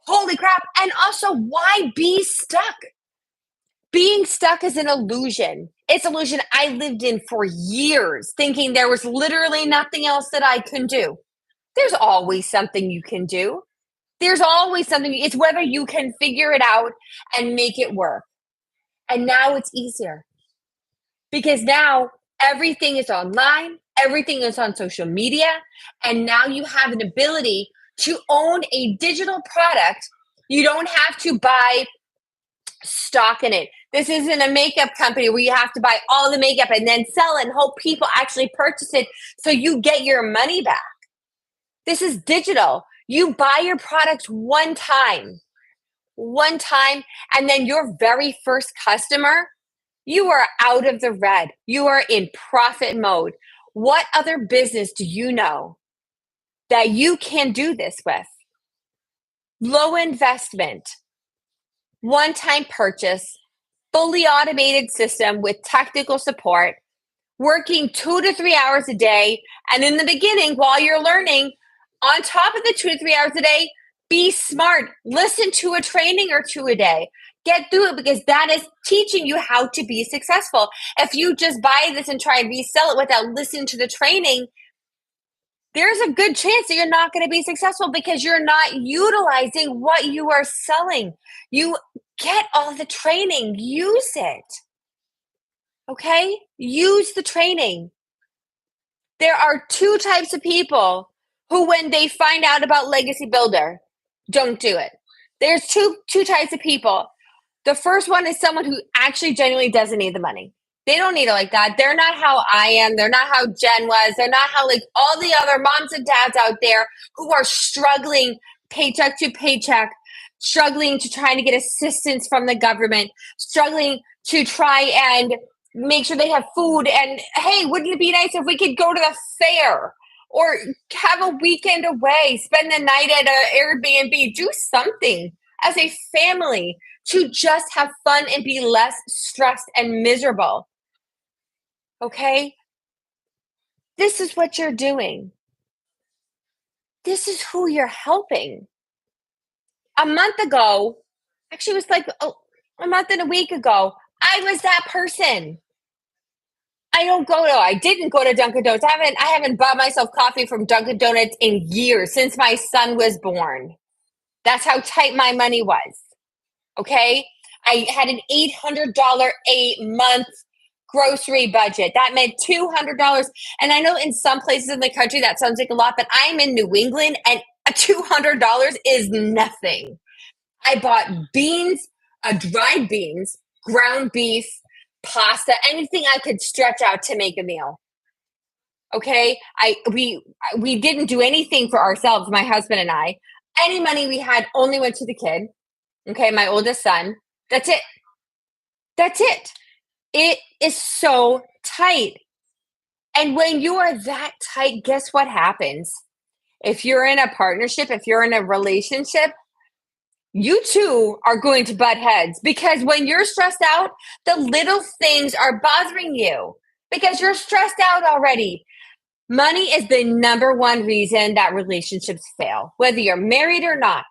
holy crap. And also, why be stuck? Being stuck is an illusion. It's an illusion I lived in for years, thinking there was literally nothing else that I can do. There's always something you can do. There's always something. It's whether you can figure it out and make it work. And now it's easier because now everything is online, everything is on social media, and now you have an ability to own a digital product. You don't have to buy stock in it. This isn't a makeup company where you have to buy all the makeup and then sell it and hope people actually purchase it so you get your money back. This is digital. You buy your product one time, and then your very first customer, you are out of the red. You are in profit mode. What other business do you know that you can do this with? Low investment, one time purchase, fully automated system with technical support, working 2 to 3 hours a day. And in the beginning, while you're learning, on top of the 2 to 3 hours a day, be smart. Listen to a training or two a day. Get through it because that is teaching you how to be successful. If you just buy this and try and resell it without listening to the training, there's a good chance that you're not going to be successful because you're not utilizing what you are selling. You get all the training, use it. Okay? Use the training. There are two types of people who, when they find out about Legacy Builder, don't do it. There's two types of people. The first one is someone who actually genuinely doesn't need the money. They don't need it like that. They're not how I am. They're not how Jen was. They're not how like all the other moms and dads out there who are struggling paycheck to paycheck, struggling to trying to get assistance from the government, struggling to try and make sure they have food. And hey, wouldn't it be nice if we could go to the fair or have a weekend away, spend the night at an Airbnb, do something as a family to just have fun and be less stressed and miserable. Okay? This is what you're doing. This is who you're helping. A month ago, actually, it was like a month and a week ago, I was that person. I didn't go to Dunkin' Donuts. I haven't bought myself coffee from Dunkin' Donuts in years since my son was born. That's how tight my money was. Okay? I had an $800 a month grocery budget. That meant $200. And I know in some places in the country that sounds like a lot, but I'm in New England and $200 is nothing. I bought beans, dried beans, ground beef, pasta, anything I could stretch out to make a meal. Okay? We didn't do anything for ourselves, my husband and I. Any money we had only went to the kid. Okay, my oldest son. That's it. That's it. It is so tight. And when you are that tight, guess what happens? If you're in a partnership, if you're in a relationship, you two are going to butt heads because when you're stressed out, the little things are bothering you because you're stressed out already. Money is the number one reason that relationships fail, whether you're married or not.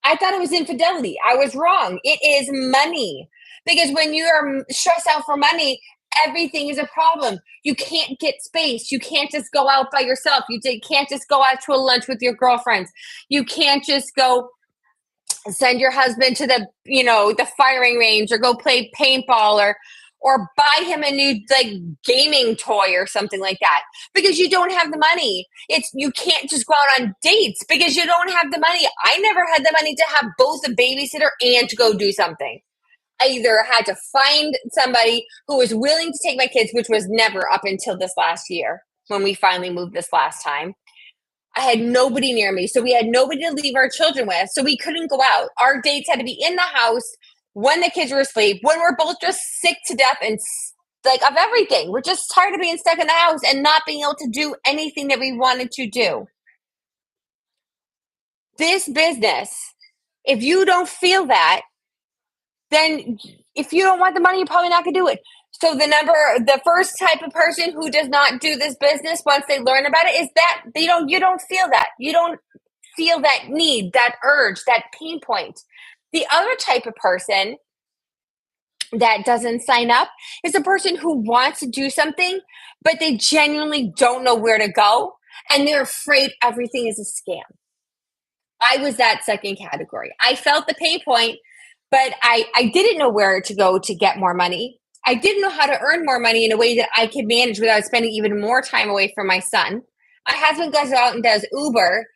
I thought it was infidelity. I was wrong. It is money. Because when you are stressed out for money, everything is a problem. You can't get space. You can't just go out by yourself. You can't just go out to a lunch with your girlfriends. You can't just go send your husband to the firing range or go play paintball or buy him a new like gaming toy or something like that because you don't have the money. You can't just go out on dates because you don't have the money. I never had the money to have both a babysitter and to go do something. I either had to find somebody who was willing to take my kids, which was never up until this last year when we finally moved this last time. I had nobody near me. So we had nobody to leave our children with. So we couldn't go out. Our dates had to be in the house when the kids were asleep, when we're both just sick to death and like of everything. We're just tired of being stuck in the house and not being able to do anything that we wanted to do. This business, if you don't feel that, then if you don't want the money, you're probably not going to do it. So the first type of person who does not do this business once they learn about it is that you don't feel that. You don't feel that need, that urge, that pain point. The other type of person that doesn't sign up is a person who wants to do something, but they genuinely don't know where to go and they're afraid everything is a scam. I was that second category. I felt the pain point, but I didn't know where to go to get more money. I didn't know how to earn more money in a way that I could manage without spending even more time away from my son. My husband goes out and does Uber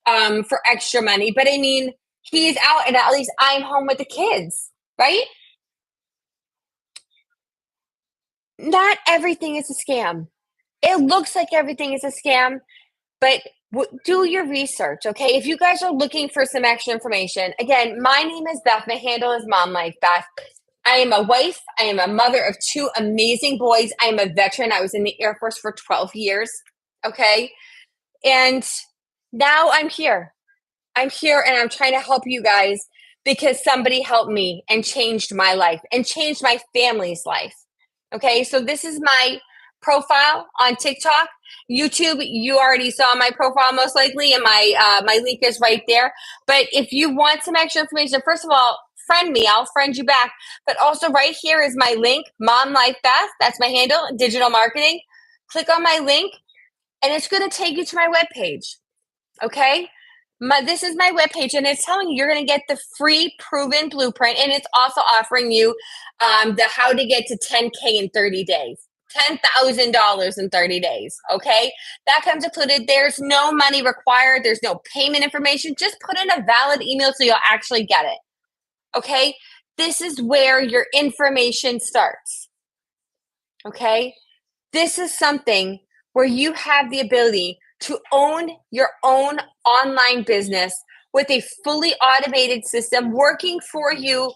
for extra money, but I mean, he's out and at least I'm home with the kids, right? Not everything is a scam. It looks like everything is a scam, but do your research, okay? If you guys are looking for some extra information, again, my name is Beth. My handle is Mom Life Beth. I am a wife. I am a mother of two amazing boys. I am a veteran. I was in the Air Force for 12 years, okay? And now I'm here. I'm here and I'm trying to help you guys because somebody helped me and changed my life and changed my family's life. Okay, so this is my profile on TikTok. YouTube, you already saw my profile most likely, and my link is right there. But if you want some extra information, first of all, friend me. I'll friend you back. But also right here is my link, Mom Life Beth. That's my handle, digital marketing. Click on my link, and it's going to take you to my webpage. Okay? This is my webpage, and it's telling you you're going to get the free proven blueprint, and it's also offering you the how to get to 10K in 30 days. $10,000 in 30 days. Okay. That comes included. There's no money required. There's no payment information. Just put in a valid email so you'll actually get it. Okay. This is where your information starts. Okay. This is something where you have the ability to own your own online business with a fully automated system working for you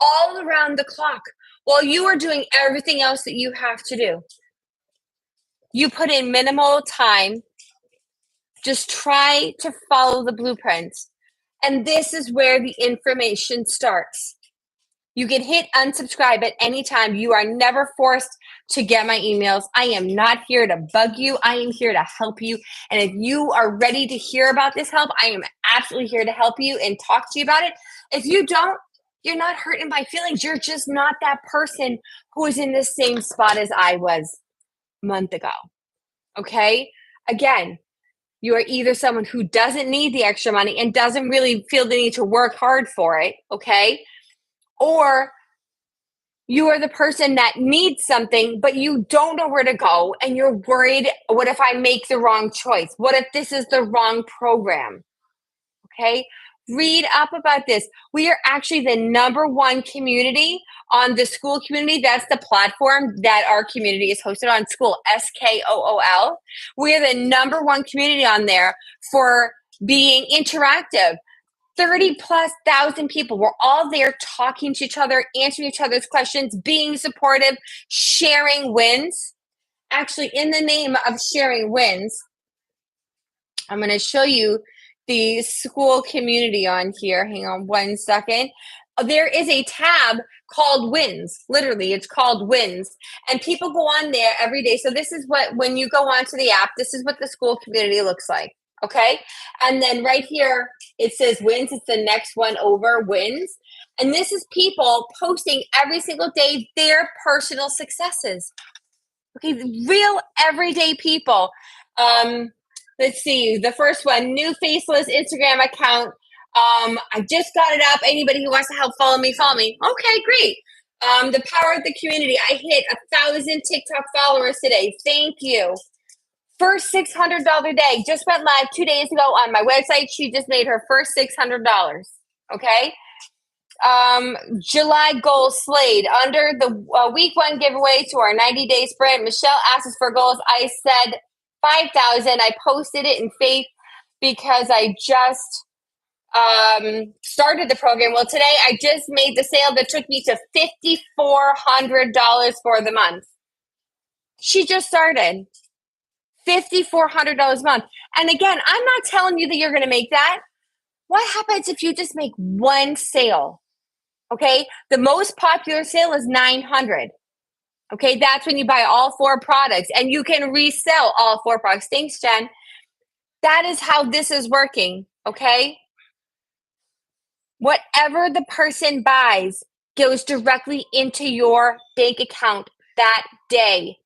all around the clock while you are doing everything else that you have to do. You put in minimal time. Just try to follow the blueprint. And this is where the information starts. You can hit unsubscribe at any time. You are never forced to get my emails. I am not here to bug you. I am here to help you. And if you are ready to hear about this help, I am absolutely here to help you and talk to you about it. If you don't, you're not hurting my feelings. You're just not that person who is in the same spot as I was a month ago. Okay? Again, you are either someone who doesn't need the extra money and doesn't really feel the need to work hard for it, okay? Or you are the person that needs something, but you don't know where to go and you're worried, what if I make the wrong choice? What if this is the wrong program? Okay? Read up about this. We are actually the #1 community on the School community. That's the platform that our community is hosted on, School, SKOOL. We are the #1 community on there for being interactive. 30,000+ people. We're all there talking to each other, answering each other's questions, being supportive, sharing wins. Actually, in the name of sharing wins, I'm going to show you the School community on here. Hang on one second. There is a tab called Wins. Literally, it's called Wins. And people go on there every day. So this is what, when you go onto the app, this is what the School community looks like. Okay. And then right here, it says Wins. It's the next one over, Wins. And this is people posting every single day their personal successes. Okay. Real everyday people. Let's see. The first one, new faceless Instagram account. I just got it up. Anybody who wants to help follow me, follow me. Okay, great. The power of the community. I hit 1,000 TikTok followers today. Thank you. First $600 day. Just went live 2 days ago on my website. She just made her first $600. Okay. July goals slayed. Under the week one giveaway to our 90-day sprint, Michelle asked us for goals. I said 5,000. I posted it in faith because I just started the program. Well, today I just made the sale that took me to $5,400 for the month. She just started. $5,400 a month. And again, I'm not telling you that you're going to make that. What happens if you just make one sale? Okay, the most popular sale is 900. Okay, that's when you buy all 4 products and you can resell all 4 products. Thanks, Jen. That is how this is working. Okay, whatever the person buys goes directly into your bank account that day.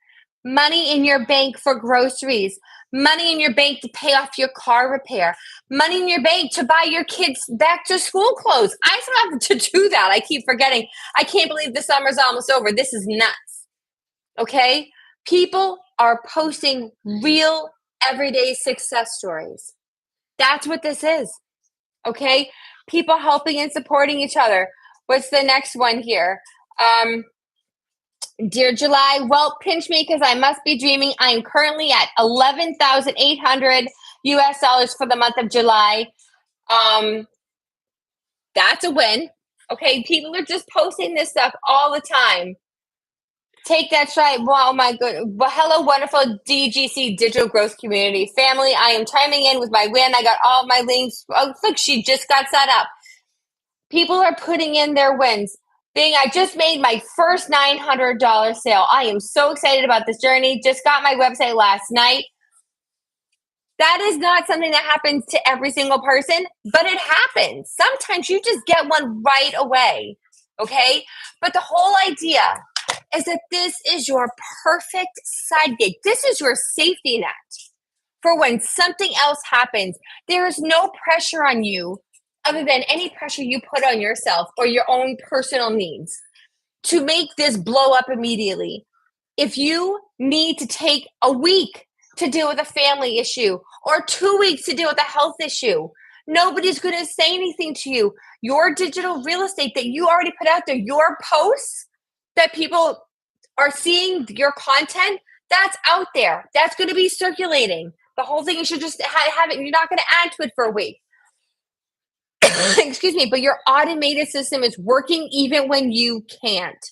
Money in your bank for groceries, money in your bank to pay off your car repair, money in your bank to buy your kids back to school clothes. I still have to do that. I keep forgetting. I can't believe the summer's almost over. This is nuts. Okay? People are posting real everyday success stories. That's what this is. Okay? People helping and supporting each other. What's the next one here? Dear July, well, pinch me because I must be dreaming. I am currently at 11,800 US dollars for the month of July. That's a win. Okay, people are just posting this stuff all the time. Take that shot. Wow, my good. Well, hello, wonderful DGC Digital Growth Community family. I am chiming in with my win. I got all my links. Oh, look, she just got set up. People are putting in their wins. I just made my first $900 sale. I am so excited about this journey. Just got my website last night. That is not something that happens to every single person, but it happens. Sometimes you just get one right away, okay? But the whole idea is that this is your perfect side gig. This is your safety net for when something else happens. There is no pressure on you other than any pressure you put on yourself or your own personal needs to make this blow up immediately. If you need to take a week to deal with a family issue or 2 weeks to deal with a health issue, nobody's going to say anything to you. Your digital real estate that you already put out there, your posts that people are seeing, your content, that's out there. That's going to be circulating. The whole thing, you should just have it. You're not going to add to it for a week. Excuse me, but your automated system is working even when you can't.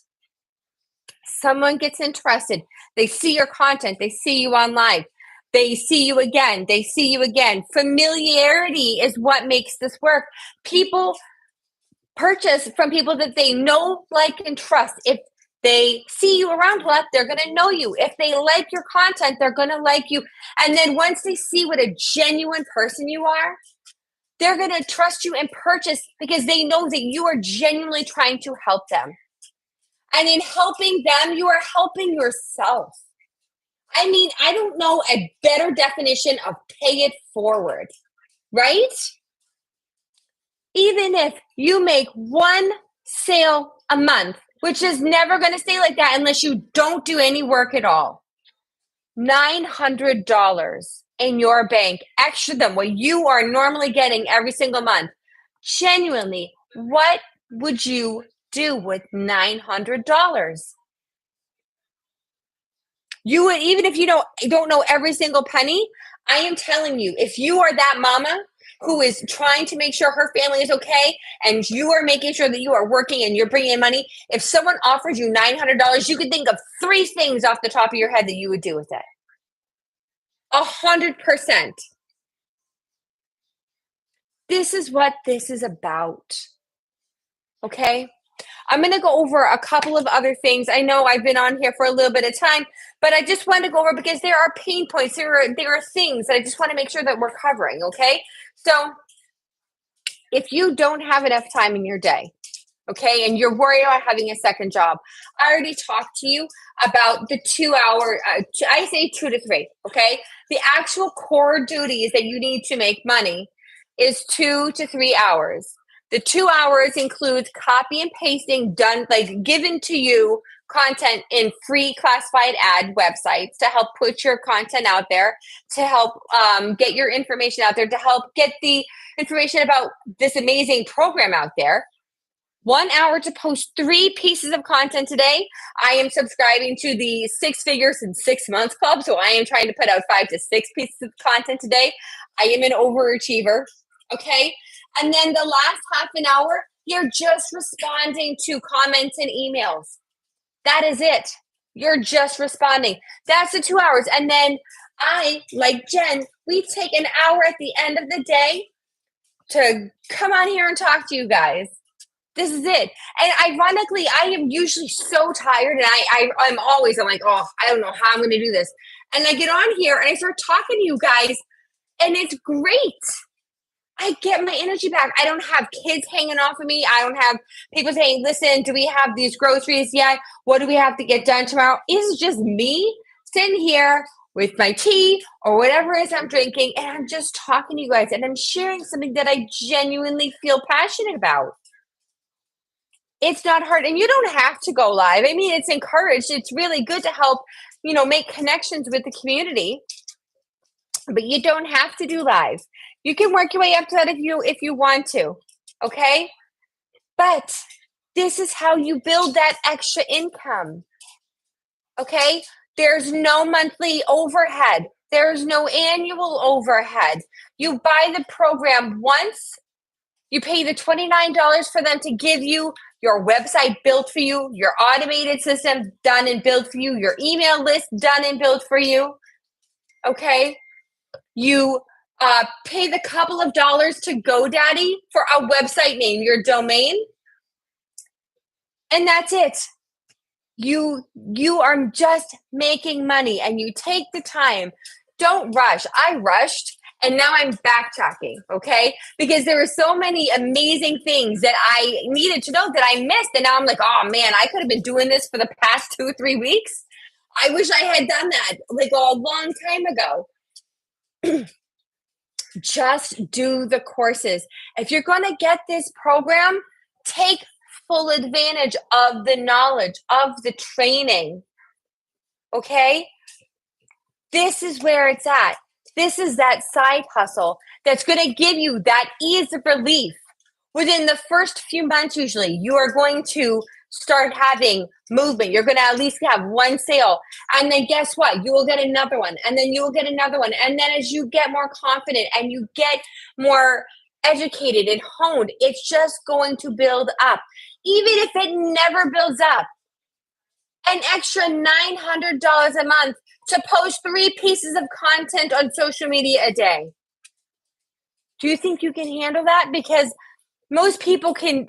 Someone gets interested. They see your content. They see you on live. They see you again. They see you again. Familiarity is what makes this work. People purchase from people that they know, like, and trust. If they see you around a lot, they're going to know you. If they like your content, they're going to like you. And then once they see what a genuine person you are, they're going to trust you and purchase because they know that you are genuinely trying to help them. And in helping them, you are helping yourself. I mean, I don't know a better definition of pay it forward, right? Even if you make one sale a month, which is never going to stay like that unless you don't do any work at all, $900 in your bank, extra than what you are normally getting every single month. Genuinely, what would you do with $900? You would, even if you don't know every single penny, I am telling you, if you are that mama who is trying to make sure her family is okay and you are making sure that you are working and you're bringing in money, if someone offers you $900, you could think of 3 things off the top of your head that you would do with it. 100%. This is what this is about. Okay? I'm going to go over a couple of other things. I know I've been on here for a little bit of time, but I just want to go over because there are pain points. There are things that I just want to make sure that we're covering, okay? So if you don't have enough time in your day, okay, and you're worried about having a second job, I already talked to you about the 2 hour, I say 2 to 3, okay? The actual core duties that you need to make money is 2 to 3 hours. The 2 hours includes copy and pasting done, like given to you content in free classified ad websites to help put your content out there, to help get your information out there, to help get the information about this amazing program out there. 1 hour to post 3 pieces of content today. I am subscribing to the 6 Figures in 6 Months Club, so I am trying to put out 5 to 6 pieces of content today. I am an overachiever, okay? And then the last half an hour, you're just responding to comments and emails. That is it. You're just responding. That's the 2 hours. And then I, like Jen, we take an hour at the end of the day to come on here and talk to you guys. This is it. And ironically, I am usually so tired, and I'm like, oh, I don't know how I'm going to do this. And I get on here and I start talking to you guys, and it's great. I get my energy back. I don't have kids hanging off of me. I don't have people saying, listen, do we have these groceries yet? What do we have to get done tomorrow? It's just me sitting here with my tea or whatever it is I'm drinking, and I'm just talking to you guys, and I'm sharing something that I genuinely feel passionate about. It's not hard, and you don't have to go live. I mean, it's encouraged. It's really good to help, make connections with the community, but you don't have to do live. You can work your way up to that if you want to, okay? But this is how you build that extra income, okay? There's no monthly overhead. There's no annual overhead. You buy the program once. You pay the $29 for them to give you your website built for you, your automated system done and built for you, your email list done and built for you, okay? You pay the couple of dollars to GoDaddy for a website name, your domain, and that's it. You are just making money, and you take the time. Don't rush. I rushed, and now I'm backtracking, okay? Because there were so many amazing things that I needed to know that I missed, and now I'm like, oh man, I could have been doing this for the past 2-3 weeks. I wish I had done that like a long time ago. Just do the courses. If you're going to get this program, take full advantage of the knowledge, of the training. Okay? This is where it's at. This is that side hustle that's going to give you that ease of relief. Within the first few months, usually, you are going to start having movement. You're going to at least have one sale. And then guess what? You will get another one. And then you will get another one. And then as you get more confident and you get more educated and honed, it's just going to build up. Even if it never builds up, an extra $900 a month to post 3 pieces of content on social media a day. Do you think you can handle that? Because most people can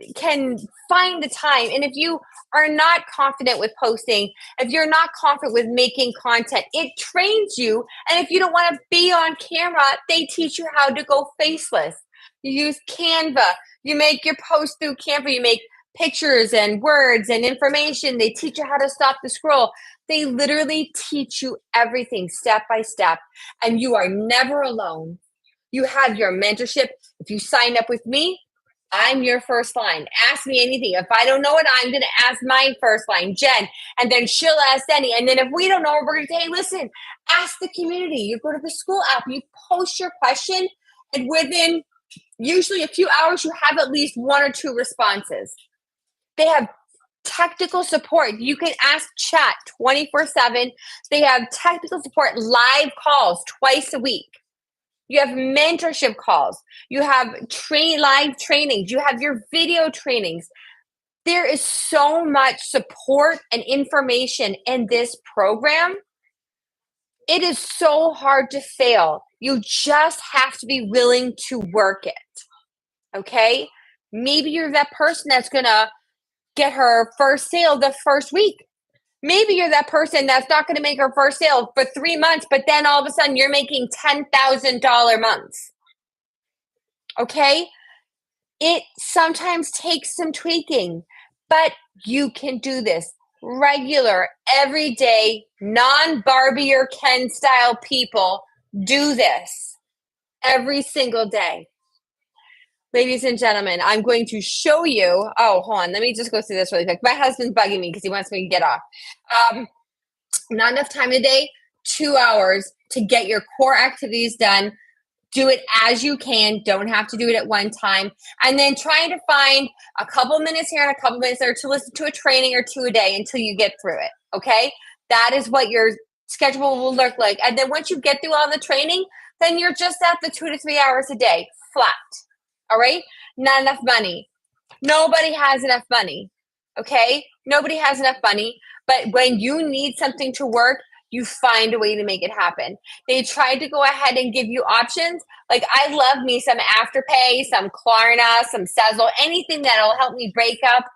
find the time. And if you are not confident with posting, if you're not confident with making content, it trains you. And if you don't want to be on camera, they teach you how to go faceless. You use Canva. You make your post through Canva. You make pictures and words and information. They teach you how to stop the scroll. They literally teach you everything step by step. And you are never alone. You have your mentorship. If you sign up with me, I'm your first line. Ask me anything. If I don't know it, I'm going to ask my first line, Jen, and then she'll ask Denny. And then if we don't know, we're going to say, hey, listen, ask the community. You go to the school app, you post your question, and within usually a few hours, you have at least 1 or 2 responses. They have technical support. You can ask chat 24/7. They have technical support, live calls twice a week. You have mentorship calls. You have live trainings. You have your video trainings. There is so much support and information in this program. It is so hard to fail. You just have to be willing to work it. Okay? Maybe you're that person that's going to get her first sale the first week. Maybe you're that person that's not going to make her first sale for 3 months, but then all of a sudden you're making $10,000 months. Okay? It sometimes takes some tweaking, but you can do this. Regular, everyday, non-Barbie or Ken style people do this every single day. Ladies and gentlemen, I'm going to show you. Oh, hold on. Let me just go through this really quick. My husband's bugging me because he wants me to get off. Not enough time today, 2 hours to get your core activities done, Do it as you can. Don't have to do it at one time. And then trying to find a couple minutes here and a couple minutes there to listen to a training or two a day until you get through it. Okay. That is what your schedule will look like. And then once you get through all the training, then you're just at the 2 to 3 hours a day flat. All right. Not enough money. Nobody has enough money. Okay. Nobody has enough money. But when you need something to work, you find a way to make it happen. They tried to go ahead and give you options. Like I love me some Afterpay, some Klarna, some Sezzle, anything that'll help me break up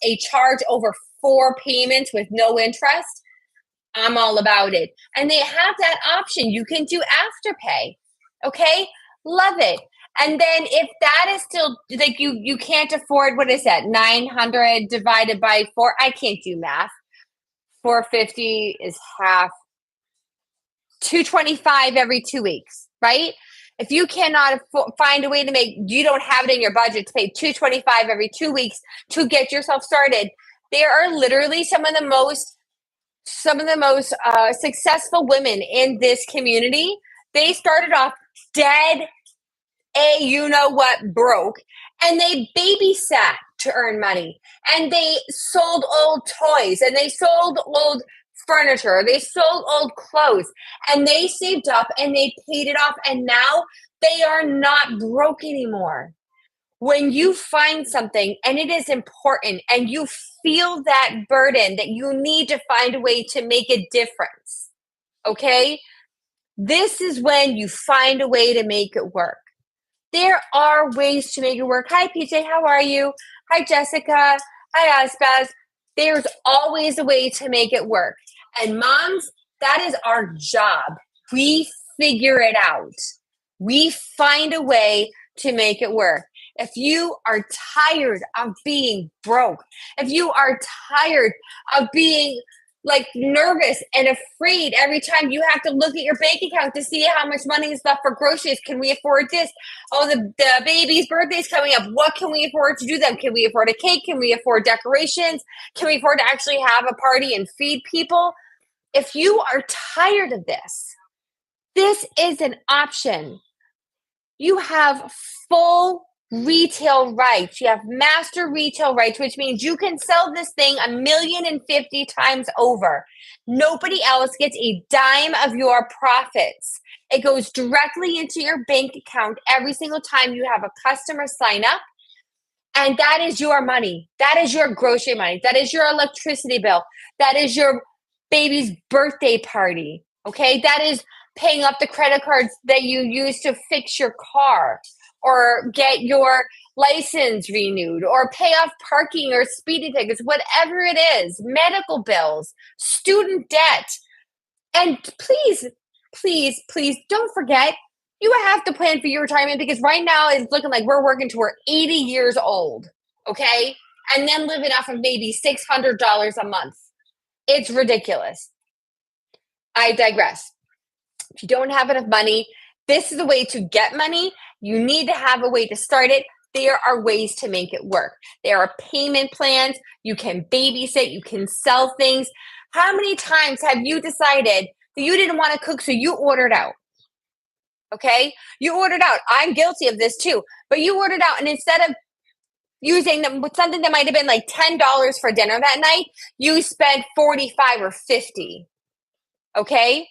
a charge over 4 payments with no interest. I'm all about it. And they have that option. You can do Afterpay. Okay? Love it. And then if that is still like you can't afford, what is that? 900 divided by 4. I can't do math. 450 is half. 225 every 2 weeks, right? If you cannot find a way to make, you don't have it in your budget to pay 225 every 2 weeks to get yourself started. There are literally some of the most successful women in this community. They started off dead you know what broke, and they babysat to earn money, and they sold old toys, and they sold old furniture, they sold old clothes, and they saved up and they paid it off, and now they are not broke anymore. When you find something and it is important and you feel that burden that you need to find a way to make a difference, okay, this is when you find a way to make it work. There are ways to make it work. Hi, PJ. How are you? Hi, Jessica. Hi, Aspaz. There's always a way to make it work. And moms, that is our job. We figure it out. We find a way to make it work. If you are tired of being broke, if you are tired of being like nervous and afraid every time you have to look at your bank account to see how much money is left for groceries. Can we afford this? Oh, the baby's birthday's coming up. What can we afford to do them? Can we afford a cake? Can we afford decorations? Can we afford to actually have a party and feed people? If you are tired of this is an option. You have full retail rights. You have master retail rights, which means you can sell this thing 1,050,000 times over. Nobody else gets a dime of your profits. It goes directly into your bank account every single time you have a customer sign up. And that is your money. That is your grocery money. That is your electricity bill. That is your baby's birthday party. Okay. That is paying up the credit cards that you use to fix your car or get your license renewed or pay off parking or speeding tickets, whatever it is, medical bills, student debt. And please, please, please don't forget, you have to plan for your retirement because right now it's looking like we're working to we're 80 years old, okay? And then living off of maybe $600 a month. It's ridiculous. I digress. If you don't have enough money, this is a way to get money. You need to have a way to start it. There are ways to make it work. There are payment plans. You can babysit. You can sell things. How many times have you decided that you didn't want to cook, so you ordered out? Okay? You ordered out. I'm guilty of this too. But you ordered out, and instead of using them with something that might have been like $10 for dinner that night, you spent 45 or 50. Okay?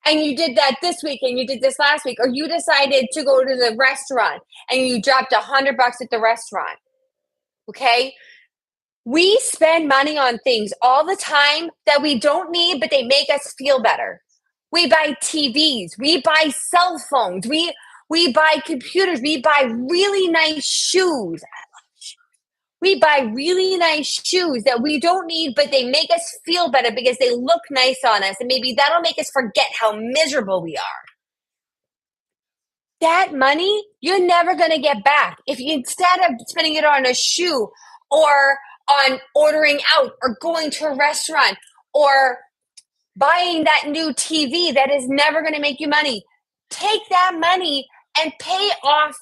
And you did that this week and you did this last week, or you decided to go to the restaurant and you dropped $100 at the restaurant. Okay? We spend money on things all the time that we don't need, but they make us feel better. We buy TVs, we buy cell phones, we buy computers, we buy really nice shoes. We buy really nice shoes that we don't need, but they make us feel better because they look nice on us. And maybe that'll make us forget how miserable we are. That money, you're never going to get back. If you, instead of spending it on a shoe or on ordering out or going to a restaurant or buying that new TV that is never going to make you money, take that money and pay off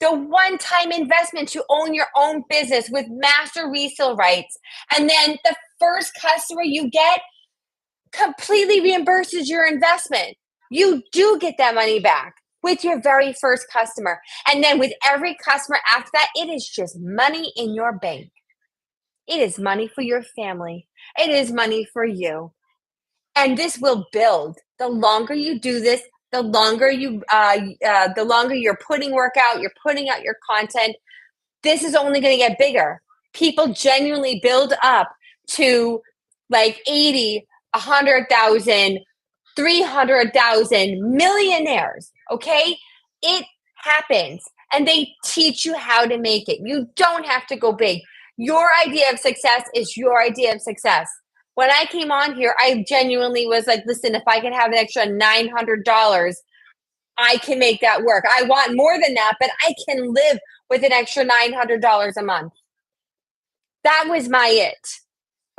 the one-time investment to own your own business with master resale rights. And then the first customer you get completely reimburses your investment. You do get that money back. with your very first customer. And then with every customer after that, it is just money in your bank. It is money for your family. It is money for you. And this will build. The longer you do this, the longer you're putting work out, you're putting out your content. This is only going to get bigger. People genuinely build up to like 80, 100,000, 300,000 millionaires. Okay. It happens and they teach you how to make it. You don't have to go big. Your idea of success is your idea of success. When I came on here, I genuinely was like, listen, if I can have an extra $900, I can make that work. I want more than that, but I can live with an extra $900 a month. That was my it.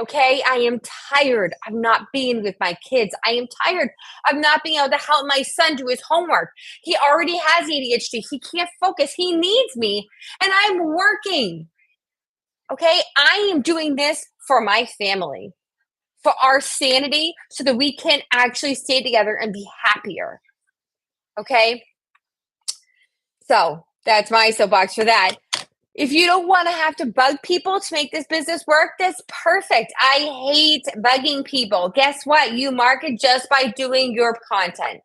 Okay. I am tired of not being with my kids. I am tired of not being able to help my son do his homework. He already has ADHD. He can't focus. He needs me, and I'm working. Okay. I am doing this for my family, for our sanity, so that we can actually stay together and be happier. Okay. So that's my soapbox for that. If you don't want to have to bug people to make this business work, that's perfect. I hate bugging people. Guess what? You market just by doing your content.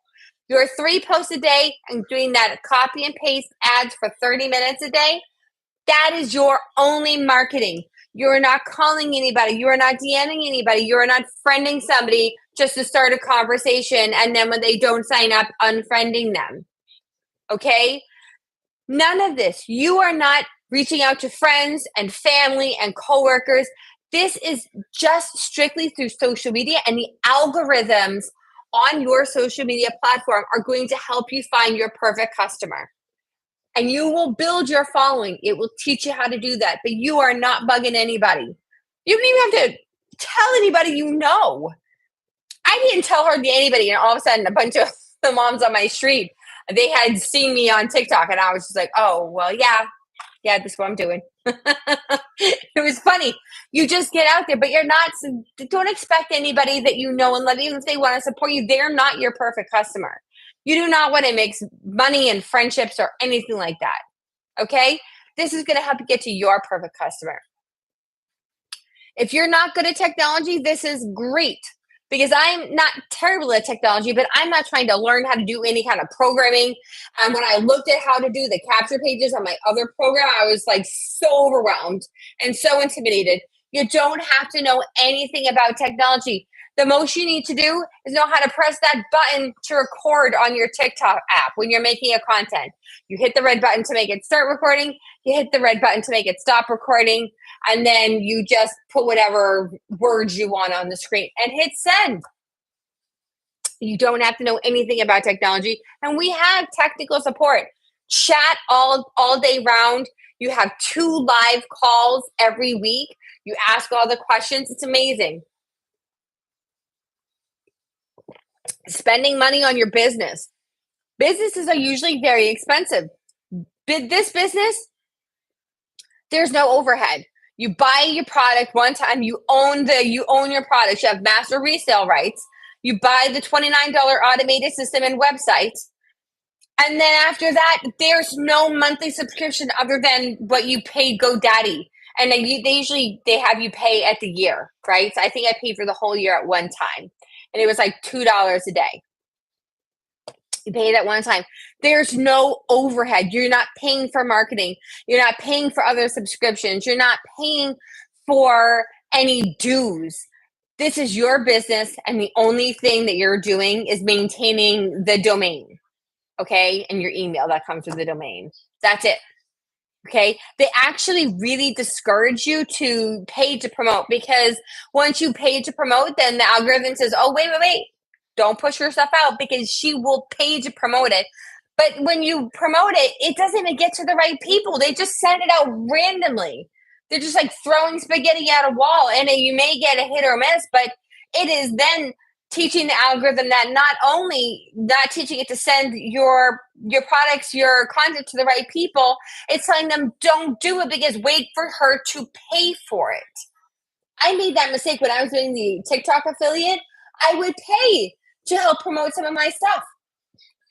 Your 3 posts a day and doing that copy and paste ads for 30 minutes a day, that is your only marketing. You're not calling anybody. You are not DMing anybody. You are not friending somebody just to start a conversation, and then when they don't sign up, unfriending them. Okay? None of this. You are not reaching out to friends and family and coworkers. This is just strictly through social media, and the algorithms on your social media platform are going to help you find your perfect customer. And you will build your following. It will teach you how to do that, but you are not bugging anybody. You don't even have to tell anybody you know. I didn't tell hardly anybody, and all of a sudden a bunch of the moms on my street, they had seen me on TikTok, and I was just like, oh, well, yeah, this is what I'm doing. It was funny. You just get out there, but don't expect anybody that you know and love, even if they want to support you, they're not your perfect customer. You do not want to mix money and friendships or anything like that. Okay? This is going to help you get to your perfect customer. If you're not good at technology, this is great. Because I'm not terrible at technology, but I'm not trying to learn how to do any kind of programming. And when I looked at how to do the capture pages on my other program, I was like so overwhelmed and so intimidated. You don't have to know anything about technology. The most you need to do is know how to press that button to record on your TikTok app when you're making a content. You hit the red button to make it start recording. You hit the red button to make it stop recording. And then you just put whatever words you want on the screen and hit send. You don't have to know anything about technology. And we have technical support. Chat all day round. You have 2 live calls every week. You ask all the questions. It's amazing. Spending money on your business. Businesses are usually very expensive. This business, there's no overhead. You buy your product one time, you own your product, you have master resale rights. You buy the $29 automated system and website. And then after that, there's no monthly subscription other than what you paid GoDaddy. And they have you pay at the year, right? So I think I paid for the whole year at one time. And it was like $2 a day. You pay that one time. There's no overhead. You're not paying for marketing. You're not paying for other subscriptions. You're not paying for any dues. This is your business, and the only thing that you're doing is maintaining the domain, okay, and your email that comes with the domain. That's it. Okay, they actually really discourage you to pay to promote, because once you pay to promote, then the algorithm says, oh, wait. Don't push your stuff out, because she will pay to promote it. But when you promote it, it doesn't even get to the right people. They just send it out randomly. They're just like throwing spaghetti at a wall, and you may get a hit or miss, but it is then teaching the algorithm that not teaching it to send your products, your content to the right people. It's telling them don't do it, because wait for her to pay for it. I made that mistake when I was doing the TikTok affiliate. I would pay to help promote some of my stuff.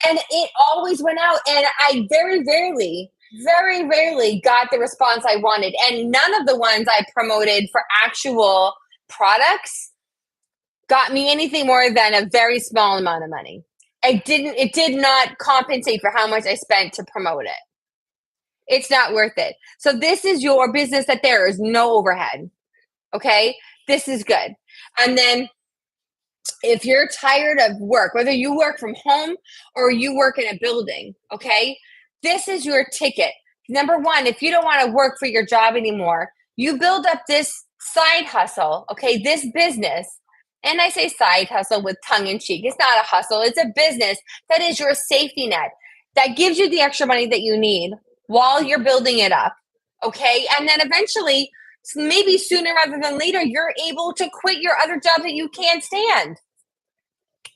And it always went out. And I very rarely got the response I wanted. And none of the ones I promoted for actual products got me anything more than a very small amount of money. It did not compensate for how much I spent to promote it. It's not worth it. So this is your business that there is no overhead. Okay? This is good. And then if you're tired of work, whether you work from home or you work in a building, okay, this is your ticket. Number one, if you don't want to work for your job anymore, you build up this side hustle, okay, this business. And I say side hustle with tongue in cheek. It's not a hustle, it's a business that is your safety net that gives you the extra money that you need while you're building it up, okay? And then eventually, maybe sooner rather than later, you're able to quit your other job that you can't stand.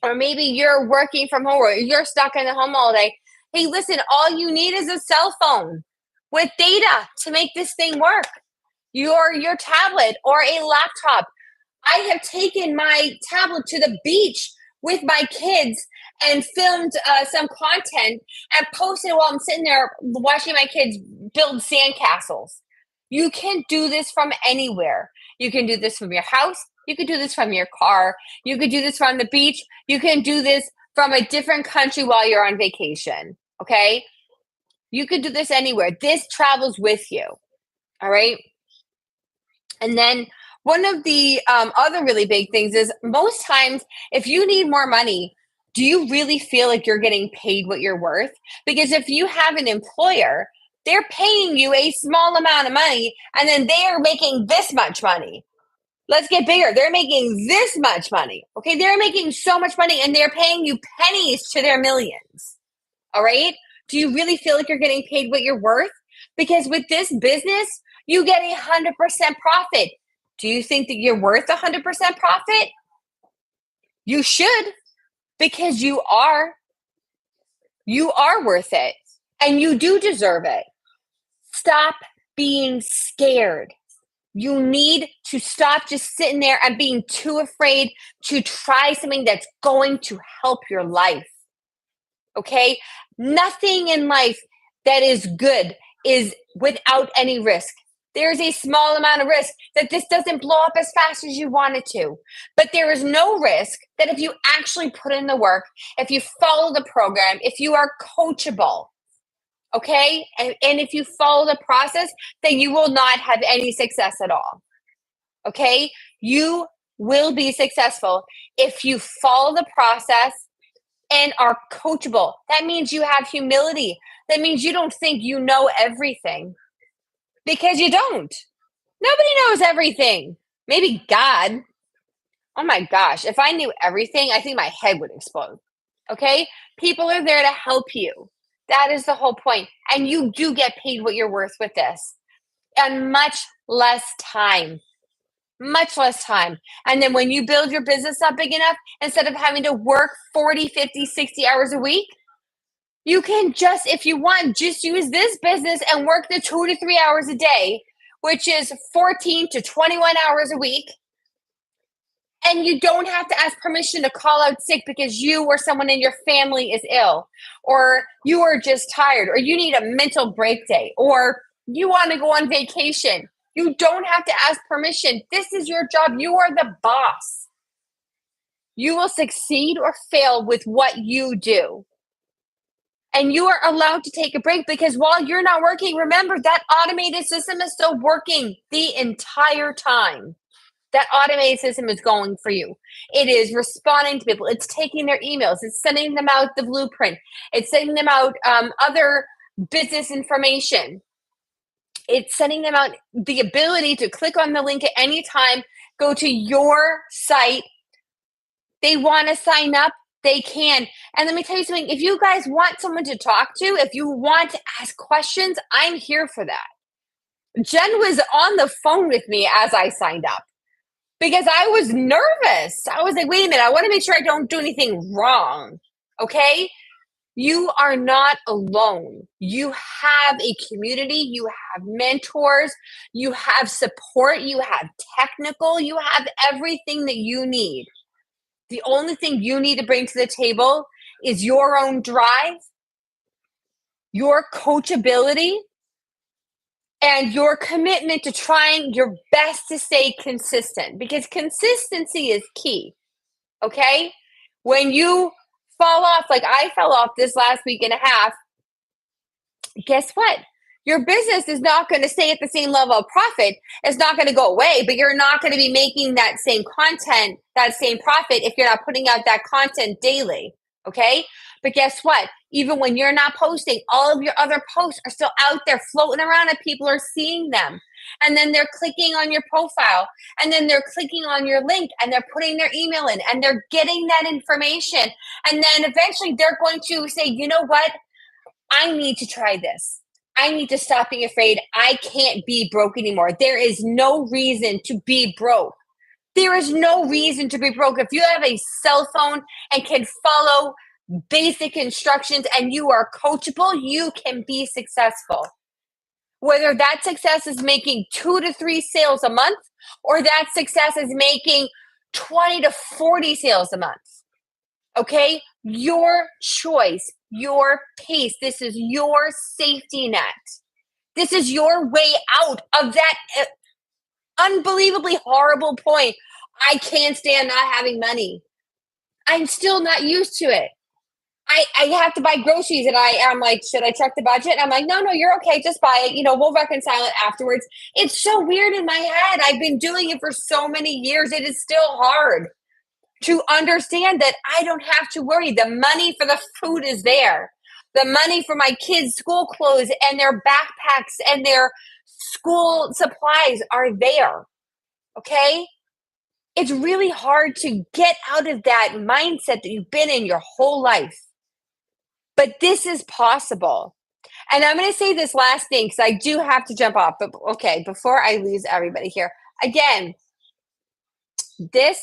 Or maybe you're working from home or you're stuck in the home all day. Hey, listen, all you need is a cell phone with data to make this thing work. Your tablet or a laptop. I have taken my tablet to the beach with my kids and filmed some content and posted while I'm sitting there watching my kids build sandcastles. You can do this from anywhere. You can do this from your house. You could do this from your car. You could do this from the beach. You can do this from a different country while you're on vacation. Okay? You could do this anywhere. This travels with you. All right? And then one of the other really big things is most times, if you need more money, do you really feel like you're getting paid what you're worth? Because if you have an employer, they're paying you a small amount of money and then they are making this much money. Let's get bigger. They're making this much money. Okay. They're making so much money and they're paying you pennies to their millions. All right. Do you really feel like you're getting paid what you're worth? Because with this business, you get 100% profit. Do you think that you're worth 100% profit? You should, because you are. You are worth it and you do deserve it. Stop being scared. You need to stop just sitting there and being too afraid to try something that's going to help your life. Okay? Nothing in life that is good is without any risk. There's a small amount of risk that this doesn't blow up as fast as you want it to. But there is no risk that if you actually put in the work, if you follow the program, if you are coachable, okay? And if you follow the process, then you will not have any success at all. Okay? You will be successful if you follow the process and are coachable. That means you have humility. That means you don't think you know everything because you don't. Nobody knows everything. Maybe God. Oh my gosh. If I knew everything, I think my head would explode. Okay? People are there to help you. That is the whole point. And you do get paid what you're worth with this. And much less time. Much less time. And then when you build your business up big enough, instead of having to work 40, 50, 60 hours a week, you can just, if you want, just use this business and work the 2 to 3 hours a day, which is 14 to 21 hours a week. And you don't have to ask permission to call out sick because you or someone in your family is ill, or you are just tired, or you need a mental break day, or you want to go on vacation. You don't have to ask permission. This is your job. You are the boss. You will succeed or fail with what you do. And you are allowed to take a break because while you're not working, remember that automated system is still working the entire time. That automated system is going for you. It is responding to people. It's taking their emails. It's sending them out the blueprint. It's sending them out other business information. It's sending them out the ability to click on the link at any time, go to your site. They want to sign up, they can. And let me tell you something. If you guys want someone to talk to, if you want to ask questions, I'm here for that. Jen was on the phone with me as I signed up because I was nervous. I was like, wait a minute, I want to make sure I don't do anything wrong. Okay? You are not alone. You have a community. You have mentors. You have support. You have technical. You have everything that you need. The only thing you need to bring to the table is your own drive, your coachability, and your commitment to trying your best to stay consistent, because consistency is key. Okay. When you fall off, like I fell off this last week and a half, guess what? Your business is not going to stay at the same level of profit. It's not going to go away, but you're not going to be making that same content, that same profit if you're not putting out that content daily. Okay. But guess what? Even when you're not posting, all of your other posts are still out there floating around and people are seeing them. And then they're clicking on your profile, and then they're clicking on your link, and they're putting their email in, and they're getting that information. And then eventually they're going to say, you know what? I need to try this. I need to stop being afraid. I can't be broke anymore. There is no reason to be broke. There is no reason to be broke. If you have a cell phone and can follow basic instructions and you are coachable, you can be successful. Whether that success is making 2 to 3 sales a month, or that success is making 20 to 40 sales a month. Okay? Your choice, your pace. This is your safety net. This is your way out of that unbelievably horrible point. I can't stand not having money. I'm still not used to it. I have to buy groceries, and I'm like, should I check the budget? And I'm like, no, you're okay. Just buy it. We'll reconcile it afterwards. It's so weird in my head. I've been doing it for so many years. It is still hard to understand that I don't have to worry. The money for the food is there. The money for my kids' school clothes and their backpacks and their school supplies are there. Okay? It's really hard to get out of that mindset that you've been in your whole life. But this is possible. And I'm going to say this last thing because I do have to jump off. But okay, before I lose everybody here, again, this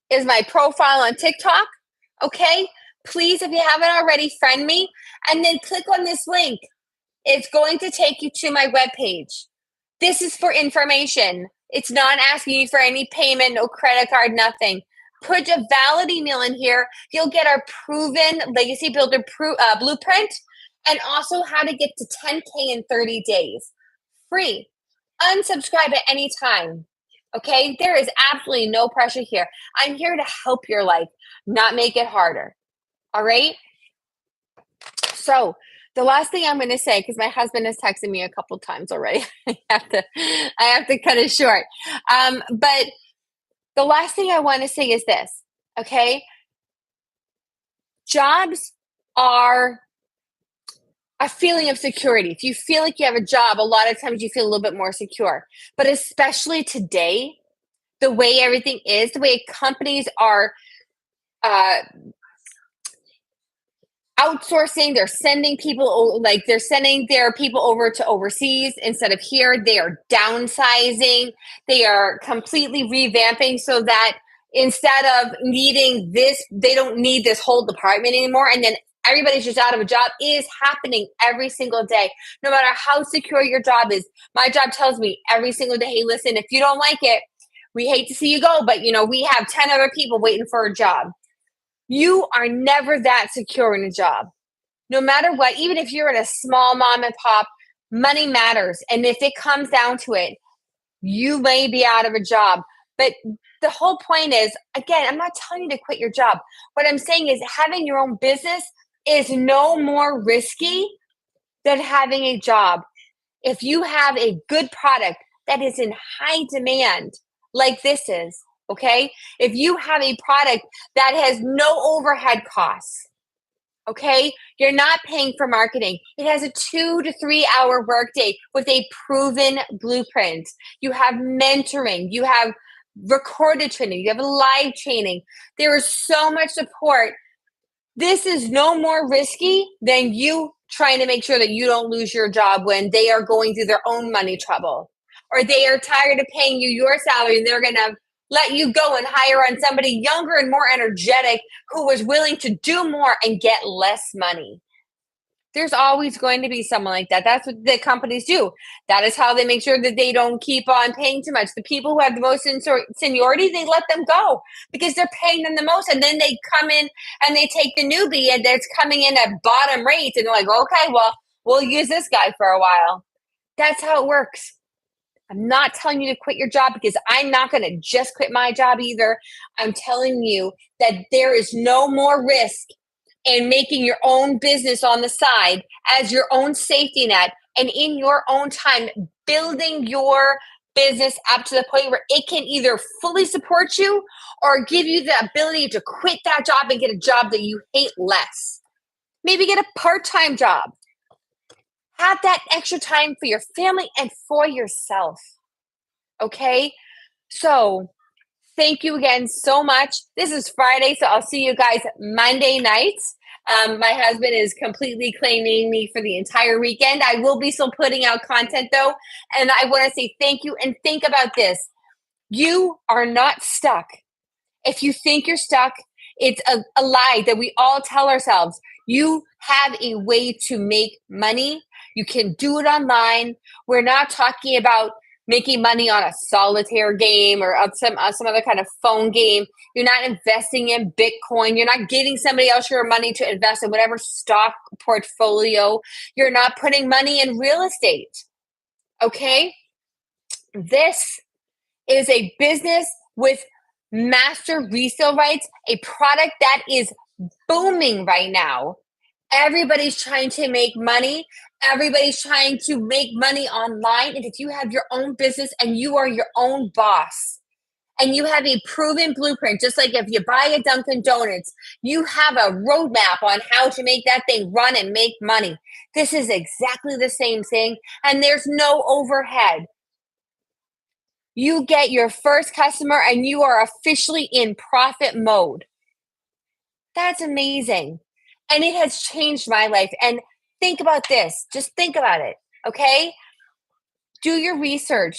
is my profile on TikTok. Okay, please, if you haven't already, friend me and then click on this link. It's going to take you to my webpage. This is for information. It's not asking you for any payment, no credit card, nothing. Put a valid email in here. You'll get our proven legacy builder blueprint, and also how to get to 10K in 30 days. Free. Unsubscribe at any time. Okay? There is absolutely no pressure here. I'm here to help your life, not make it harder. All right? So, the last thing I'm going to say, because my husband has texted me a couple times already, I have to cut it short. But the last thing I want to say is this, okay? Jobs are a feeling of security. If you feel like you have a job, a lot of times you feel a little bit more secure. But especially today, the way everything is, the way companies are outsourcing, they're sending their people over to overseas instead of here. They are downsizing. They are completely revamping so that instead of needing this, they don't need this whole department anymore. And then everybody's just out of a job. It is happening every single day, no matter how secure your job is. My job tells me every single day, hey, listen, if you don't like it, we hate to see you go, but we have 10 other people waiting for a job. You are never that secure in a job. No matter what, even if you're in a small mom and pop, money matters. And if it comes down to it, you may be out of a job. But the whole point is, again, I'm not telling you to quit your job. What I'm saying is having your own business is no more risky than having a job. If you have a good product that is in high demand, like this is, okay? If you have a product that has no overhead costs, okay? You're not paying for marketing. It has a 2 to 3 hour workday with a proven blueprint. You have mentoring. You have recorded training. You have live training. There is so much support. This is no more risky than you trying to make sure that you don't lose your job when they are going through their own money trouble, or they are tired of paying you your salary and they're going to let you go and hire on somebody younger and more energetic who was willing to do more and get less money. There's always going to be someone like that. That's what the companies do. That is how they make sure that they don't keep on paying too much. The people who have the most seniority, they let them go because they're paying them the most. And then they come in and they take the newbie and that's coming in at bottom rates. And they're like, okay, well, we'll use this guy for a while. That's how it works. I'm not telling you to quit your job because I'm not going to just quit my job either. I'm telling you that there is no more risk in making your own business on the side as your own safety net and in your own time building your business up to the point where it can either fully support you or give you the ability to quit that job and get a job that you hate less. Maybe get a part-time job. Have that extra time for your family and for yourself. Okay? So, thank you again so much. This is Friday, so I'll see you guys Monday nights. My husband is completely claiming me for the entire weekend. I will be still putting out content though. And I want to say thank you and think about this. You are not stuck. If you think you're stuck, it's a lie that we all tell ourselves. You have a way to make money. You can do it online. We're not talking about making money on a solitaire game or on some other kind of phone game. You're not investing in Bitcoin. You're not giving somebody else your money to invest in whatever stock portfolio. You're not putting money in real estate. Okay? This is a business with master resale rights, a product that is booming right now. Everybody's trying to make money. Everybody's trying to make money online. And if you have your own business and you are your own boss and you have a proven blueprint, just like if you buy a Dunkin' Donuts, you have a roadmap on how to make that thing run and make money. This is exactly the same thing. And there's no overhead. You get your first customer and you are officially in profit mode. That's amazing. And it has changed my life. And think about this. Just think about it. Okay. Do your research.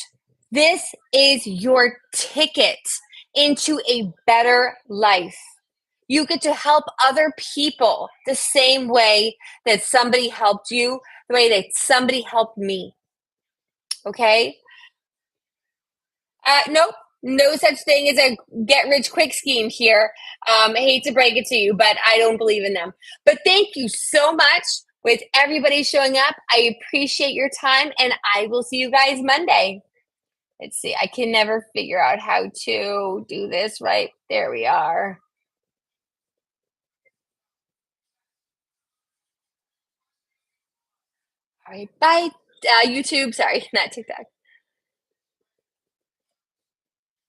This is your ticket into a better life. You get to help other people the same way that somebody helped you, the way that somebody helped me. Okay. Nope. No such thing as a get rich quick scheme here. I hate to break it to you, but I don't believe in them. But thank you so much with everybody showing up. I appreciate your time and I will see you guys Monday. Let's see. I can never figure out how to do this right. There we are. All right. Bye. YouTube. Sorry, not TikTok.